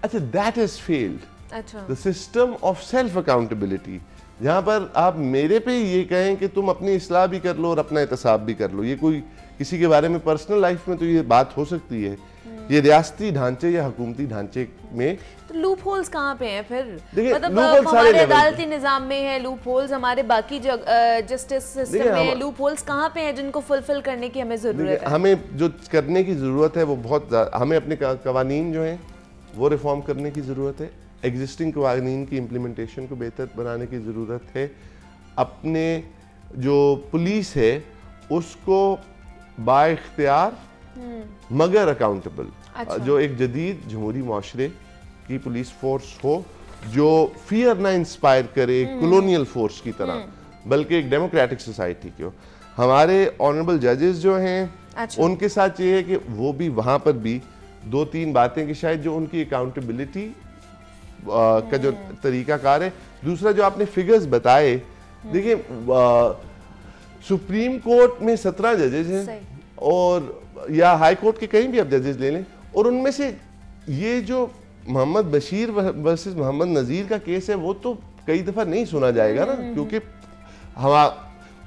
Speaker 5: अच्छा, दैट इज फेल्ड।
Speaker 1: अच्छा,
Speaker 5: the system of self accountability, जहाँ पर आप मेरे पे ये कहें कि तुम अपनी इस्लाह भी कर लो और अपना एहतसाब भी कर लो, ये कोई किसी के बारे में पर्सनल लाइफ में तो ये बात हो सकती है, ये रियासती ढांचे या हुकूमती ढांचे में
Speaker 1: तो लूप होल्स कहाँ पे हैं फिर?
Speaker 5: मतलब
Speaker 1: हमारे अदालती निजाम में है लूप होल्स, हमारे बाकी जस्टिस सिस्टम में लूप होल्स कहाँ पे हैं जिनको फुलफिल करने की हमें जरूरत है?
Speaker 5: हमें जो करने की जरूरत है वो बहुत, हमें अपने कवानीन जो हैं वो रिफॉर्म करने की ज़रूरत है, एग्जिस्टिंग कवानीन की इम्प्लीमेंटेशन को बेहतर बनाने की ज़रूरत है, अपने जो पुलिस है उसको बाइख्तियार मगर अकाउंटेबल,
Speaker 1: अच्छा।
Speaker 5: जो एक जदीद जमहूरी माशरे की पुलिस फोर्स हो जो फियर ना इंस्पायर करे कॉलोनियल फोर्स की तरह, बल्कि एक डेमोक्रेटिक सोसाइटी की हो। हमारे ऑनरेबल जजेस जो हैं,
Speaker 1: अच्छा।
Speaker 5: उनके साथ ये है कि वो भी वहाँ पर भी 2-3 बातें कि शायद जो उनकी अकाउंटेबिलिटी का जो तरीकाकार है। दूसरा जो आपने फिगर्स बताए, देखिए सुप्रीम कोर्ट में 17 जजेस हैं और या हाई कोर्ट के कहीं भी आप जजेस ले लें, और उनमें से ये जो मोहम्मद बशीर वर्सेस मोहम्मद नज़ीर का केस है वो तो कई दफ़ा नहीं सुना जाएगा ना, क्योंकि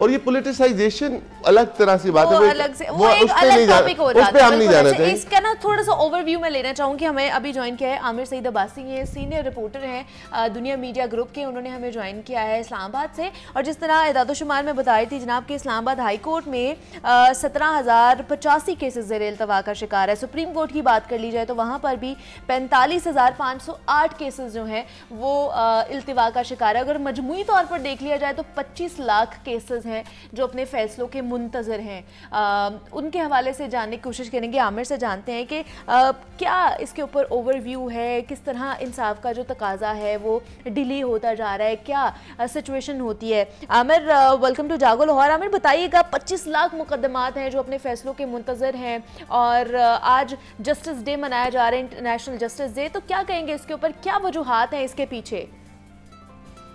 Speaker 5: और ये पॉलिटिसाइजेशन अलग तरह से बात है,
Speaker 1: वो अलग से वो एक अलग टॉपिक हो जाता है।
Speaker 5: हम नहीं जाना चाहिए।
Speaker 1: इसका ना थोड़ा सा ओवरव्यू मैं लेना चाहूँगी। हमें अभी ज्वाइन किया है आमिर सईद अब्बासी, ये सीनियर रिपोर्टर हैं दुनिया मीडिया ग्रुप के, उन्होंने हमें ज्वाइन किया है इस्लामाबाद से। और जिस तरह इदाद-ओ-शुमार में बताई थी जनाब कि इस्लामाबाद हाई कोर्ट में 17,085 केसेस ज़ेर इल्तवा का शिकार है। सुप्रीम कोर्ट की बात कर ली जाए तो वहाँ पर भी 45,508 केसेस जो हैं वो इल्तवा का शिकार है। अगर मजमूई तौर पर देख लिया जाए तो 25 लाख केसेस हैं जो अपने फैसलों के मुंतजर हैं। उनके हवाले से जानने की कोशिश करेंगे। आमिर से जानते हैं कि क्या इसके ऊपर ओवरव्यू है, किस तरह इंसाफ का जो तकाजा है वो डिले होता जा रहा है, क्या सिचुएशन होती है। आमिर, वेलकम टू जागो लाहौर। आमिर बताइएगा, 25 लाख मुकदमात हैं जो अपने फैसलों के मुंतजर हैं और आज जस्टिस डे मनाया जा रहा है, इंटरनेशनल जस्टिस डे, तो क्या कहेंगे इसके ऊपर, क्या वजूहात हैं इसके पीछे?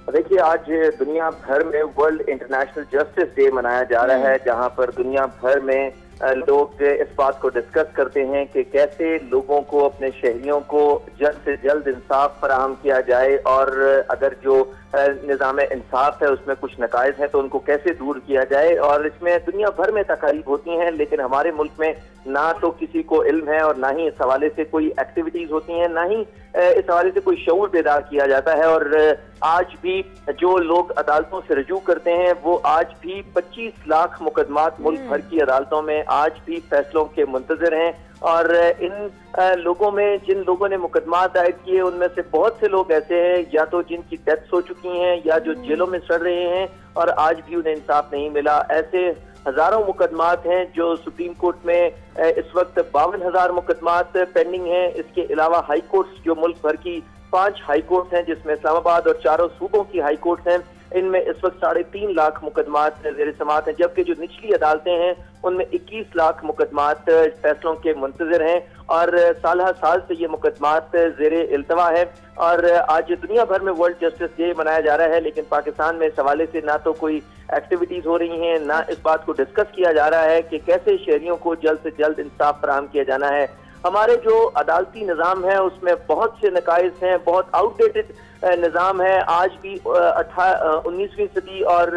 Speaker 6: देखिए, आज दुनिया भर में वर्ल्ड इंटरनेशनल जस्टिस डे मनाया जा रहा है, जहां पर दुनिया भर में लोग इस बात को डिस्कस करते हैं कि कैसे लोगों को, अपने शहरियों को जल्द से जल्द इंसाफ फराहम किया जाए, और अगर जो निज़ाम इंसाफ है उसमें कुछ नकाइस हैं, तो उनको कैसे दूर किया जाए। और इसमें दुनिया भर में तकारीब होती हैं, लेकिन हमारे मुल्क में ना तो किसी को इल्म है और ना ही इस हवाले से कोई एक्टिविटीज होती हैं, ना ही इस हवाले से कोई शऊर बेदार किया जाता है। और आज भी जो लोग अदालतों से रजू करते हैं वो आज भी 25 लाख मुकदमात मुल्क भर की अदालतों में आज भी फैसलों के मुंतजर हैं। और इन लोगों में, जिन लोगों ने मुकदमात दायर किए, उनमें से बहुत से लोग ऐसे हैं या तो जिनकी डेथ्स हो चुकी हैं या जो जेलों में सड़ रहे हैं और आज भी उन्हें इंसाफ नहीं मिला। ऐसे हजारों मुकदमात हैं जो सुप्रीम कोर्ट में इस वक्त 52,000 मुकदमात पेंडिंग हैं। इसके अलावा हाई कोर्ट्स जो मुल्क भर की 5 हाई कोर्ट्स हैं, जिसमें इस्लामाबाद और 4 सूबों की हाई कोर्ट्स हैं, इनमें इस वक्त 3.5 लाख मुकदमात ज़ेर समाअत हैं, जबकि जो निचली अदालतें हैं उनमें 21 लाख मुकदमात फैसलों के मुंतजर हैं। और साल से ये मुकदमात ज़ेर इल्तवा है। और आज दुनिया भर में वर्ल्ड जस्टिस डे मनाया जा रहा है, लेकिन पाकिस्तान में इस हवाले से ना तो कोई एक्टिविटीज हो रही हैं, ना इस बात को डिस्कस किया जा रहा है कि कैसे शहरियों को जल्द से जल्द इंसाफ फराहम किया जाना है। हमारे जो अदालती निज़ाम है उसमें बहुत से नकाइस हैं, बहुत आउटडेटेड निज़ाम है। आज भी 19वीं सदी और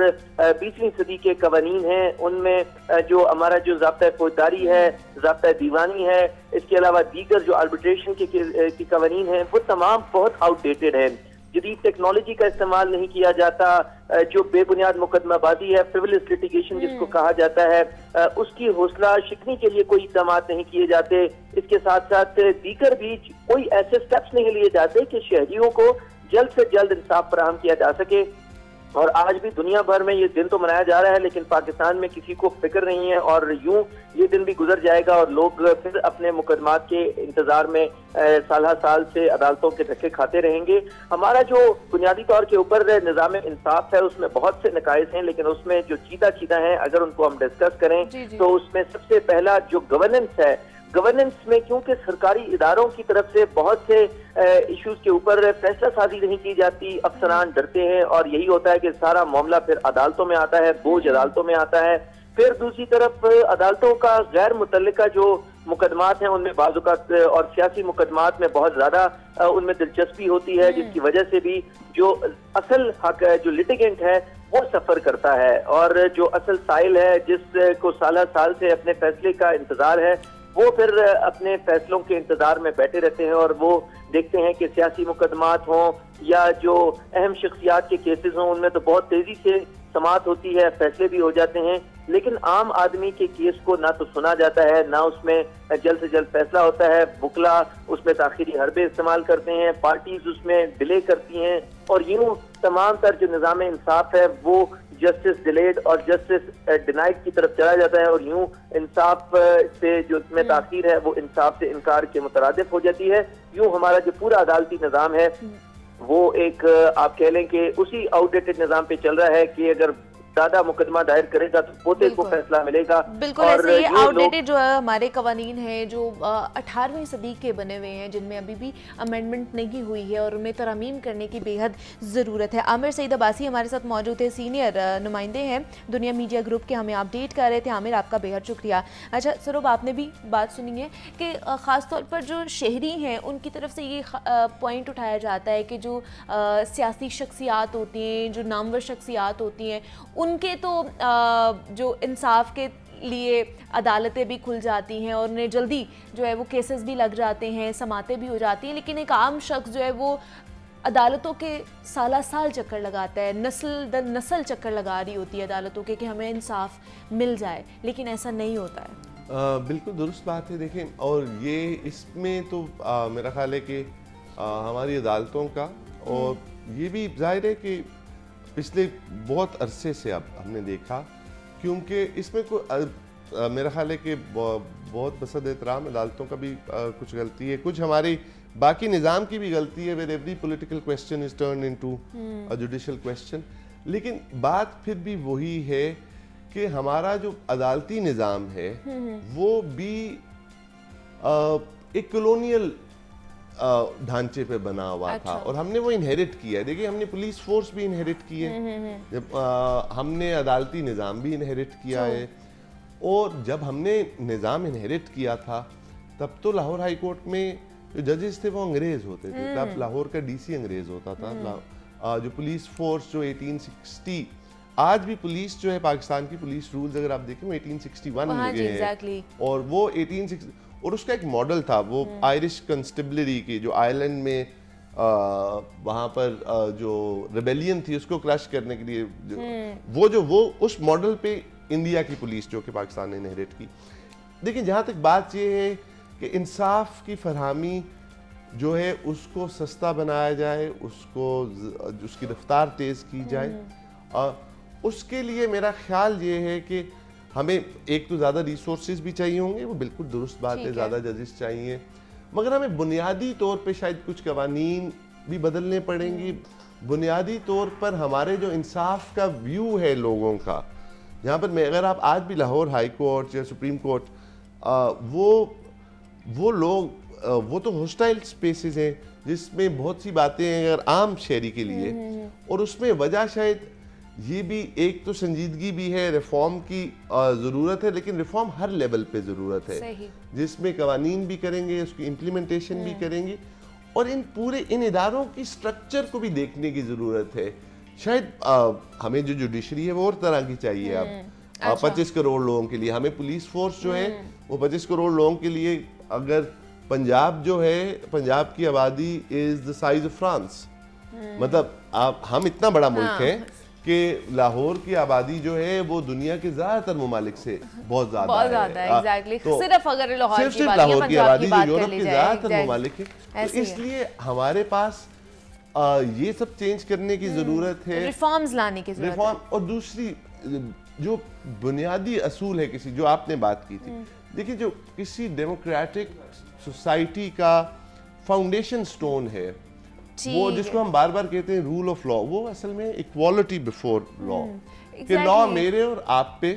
Speaker 6: 20वीं सदी के कवानीन हैं, उनमें जो हमारा जो ज़ाब्ता फौजदारी है, ज़ाब्ता दीवानी है, इसके अलावा दीगर जो आर्बिट्रेशन के कवानीन हैं, वो तमाम बहुत आउटडेटेड हैं। जदीद टेक्नोलॉजी का इस्तेमाल नहीं किया जाता। जो बेबुनियाद मुकदमाबाजी है, फ्रिवलेस लिटिगेशन जिसको कहा जाता है, उसकी हौसला शिकनी के लिए कोई इक़दाम नहीं किए जाते। इसके साथ साथ दीगर भी कोई ऐसे स्टेप्स नहीं लिए जाते कि शहरियों को जल्द से जल्द इंसाफ फराहम किया जा सके। और आज भी दुनिया भर में ये दिन तो मनाया जा रहा है, लेकिन पाकिस्तान में किसी को फिक्र नहीं है। और यूं ये दिन भी गुजर जाएगा और लोग फिर अपने मुकदमात के इंतजार में साल से अदालतों के धक्के खाते रहेंगे। हमारा जो बुनियादी तौर के ऊपर निज़ाम इंसाफ है उसमें बहुत से नकाइस हैं, लेकिन उसमें जो चीदा है अगर उनको हम डिस्कस करें तो उसमें सबसे पहला जो गवर्नेंस है, गवर्नेंस में क्योंकि सरकारी इदारों की तरफ से बहुत से इश्यूज के ऊपर फैसला साजी नहीं की जाती, अफसरान डरते हैं और यही होता है कि सारा मामला फिर अदालतों में आता है, बोझ अदालतों में आता है। फिर दूसरी तरफ अदालतों का गैर मुतल्लिका जो मुकदमात हैं उनमें बाज़-औक़ात और सियासी मुकदमात में बहुत ज्यादा उनमें दिलचस्पी होती है, जिसकी वजह से भी जो असल हक जो लिटिगेंट है वो सफर करता है और जो असल साइल है जिसको साल से अपने फैसले का इंतजार है वो फिर अपने फैसलों के इंतजार में बैठे रहते हैं और वो देखते हैं कि सियासी मुकदमात हों या जो अहम शख्सियात के केसेस हों, उनमें तो बहुत तेजी से समाअत होती है, फैसले भी हो जाते हैं, लेकिन आम आदमी के केस को ना तो सुना जाता है, ना उसमें जल्द से जल्द फैसला होता है। बुकला उसमें ताखीरी हरबे इस्तेमाल करते हैं, पार्टीज उसमें डिले करती हैं और यूं तमाम तर जो निज़ाम इंसाफ है वो जस्टिस डिलेड और जस्टिस डिनाइड की तरफ चला जाता है और यूं इंसाफ से जो इसमें ताखीर है वो इंसाफ से इनकार के मुतरादिफ हो जाती है। यूं हमारा जो पूरा अदालती निज़ाम है वो एक आप कह लें कि उसी आउटडेटेड निज़ाम पे चल रहा है कि अगर ज्यादा मुकदमा दायर करेगा तो पोते को फैसला मिलेगा।
Speaker 1: बिल्कुल ऐसे ये आउटडेटेड जो है हमारे कवानीन हैं जो 18वीं सदी के बने हुए हैं, जिनमें अभी भी अमेंडमेंट नहीं हुई है और उनमें तरमीम करने की बेहद ज़रूरत है। आमिर सईद अब्बासी हमारे साथ मौजूद है, सीनियर नुमाइंदे हैं दुनिया मीडिया ग्रुप के, हमें अपडेट कर रहे थे। आमिर आपका बेहद शुक्रिया। अच्छा सरोब, आपने भी बात सुनी है कि ख़ासतौर पर जो शहरी हैं उनकी तरफ से ये पॉइंट उठाया जाता है कि जो सियासी शख्सियात होती हैं, जो नामवर शख्सियात होती हैं, उनके तो जो इंसाफ के लिए अदालतें भी खुल जाती हैं और उन्हें जल्दी जो है वो केसेस भी लग जाते हैं, समातें भी हो जाती हैं, लेकिन एक आम शख्स जो है वो अदालतों के साल चक्कर लगाता है, नस्ल दर नस्ल चक्कर लगा रही होती है अदालतों के कि हमें इंसाफ मिल जाए, लेकिन ऐसा नहीं होता है।
Speaker 5: बिल्कुल दुरुस्त बात है। देखें, और ये इसमें तो मेरा ख्याल है कि हमारी अदालतों का और ये भी जाहिर है कि पिछले बहुत अरसे से अब हमने देखा, क्योंकि इसमें कोई मेरा ख्याल है कि बहुत बसद एहतराम अदालतों का भी कुछ गलती है, कुछ हमारी बाकी निज़ाम की भी गलती है। Where every political question is turn into a judicial question. लेकिन बात फिर भी वही है कि हमारा जो अदालती निज़ाम है वो भी एक कॉलोनियल ढांचे पे बना हुआ था और हमने वो इनहेरिट किया है। देखिए, हमने पुलिस फोर्स भी इनहेरिट की है, जब हमने अदालती निज़ाम भी इनहेरिट किया है, और जब हमने निज़ाम इनहेरिट किया था तब तो लाहौर हाई कोर्ट में जो जजेस थे वो अंग्रेज़ होते थे, तब लाहौर का डीसी अंग्रेज़ होता था, जो पुलिस फोर्स जो 1860, आज भी पुलिस जो है पाकिस्तान की पुलिस रूल्स अगर आप देखें वो 1861 में लगे हैं, और वो 1860 और उसका एक मॉडल था वो आयरिश कंस्टेबलरी की, जो आयरलैंड में वहाँ पर जो रिबेलियन थी उसको क्रश करने के लिए वो उस मॉडल पे इंडिया की पुलिस जो कि पाकिस्तान ने इनहेरिट की। लेकिन जहाँ तक बात ये है कि इंसाफ की फरहमी जो है उसको सस्ता बनाया जाए, उसकी रफ्तार तेज़ की जाए, उसके लिए मेरा ख्याल ये है कि हमें एक तो ज़्यादा रिसोर्सेज भी चाहिए होंगे, वो बिल्कुल दुरुस्त बात है, ज़्यादा जजेस चाहिए, मगर हमें बुनियादी तौर पे शायद कुछ कवानीन भी बदलने पड़ेंगी। बुनियादी तौर पर हमारे जो इंसाफ का व्यू है लोगों का, यहाँ पर मैं अगर आप आज भी लाहौर हाई कोर्ट या सुप्रीम कोर्ट, वो लोग वो तो हॉस्टाइल स्पेसेस हैं जिसमें बहुत सी बातें हैं अगर आम शहरी के लिए, और उसमें वजह शायद ये भी एक तो संजीदगी भी है, रिफॉर्म की ज़रूरत है, लेकिन रिफॉर्म हर लेवल पे ज़रूरत है, जिसमें कवानीन भी करेंगे, उसकी इम्प्लीमेंटेशन भी करेंगे, और इन इदारों की स्ट्रक्चर को भी देखने की ज़रूरत है। शायद हमें जो जुडिशरी है वो और तरह की चाहिए अब। 25 करोड़ लोगों के लिए हमें पुलिस फोर्स जो है वो 25 करोड़ लोगों के लिए, अगर पंजाब जो है, पंजाब की आबादी is the size of France, मतलब हम इतना बड़ा मुल्क है कि लाहौर की आबादी जो है वो दुनिया के ज्यादातर ममालिक से बहुत ज्यादा है।
Speaker 1: एग्जैक्टली। तो सिर्फ अगर लाहौर
Speaker 5: की आबादी जो यूरोप के ज्यादातर ममालिक है, तो इसलिए हमारे पास ये सब चेंज करने की जरूरत है,
Speaker 1: रिफॉर्म्स लाने की जरूरत है।
Speaker 5: और दूसरी जो बुनियादी असूल है किसी, जो आपने बात की थी, देखिए जो किसी डेमोक्रेटिक सोसाइटी का फाउंडेशन स्टोन है, वो जिसको हम बार बार कहते हैं रूल ऑफ लॉ, वो असल में इक्वालिटी बिफोर लॉ, कि लॉ मेरे और आप पे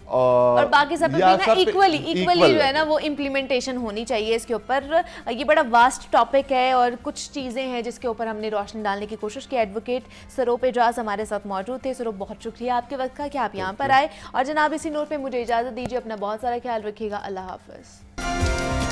Speaker 1: और बाकी सब पे ना इक्वली जो है ना वो इम्प्लीमेंटेशन होनी चाहिए। इसके ऊपर ये बड़ा वास्ट टॉपिक है और कुछ चीज़ें हैं जिसके ऊपर हमने रोशनी डालने की कोशिश की। एडवोकेट सरोप एजाज हमारे साथ मौजूद थे। सरोप, बहुत शुक्रिया आपके वक्त का कि आप यहाँ पर आए, और जनाब इसी नोट पे मुझे इजाज़त दीजिए, अपना बहुत सारा ख्याल रखिएगा। अल्लाह हाफ़िज़।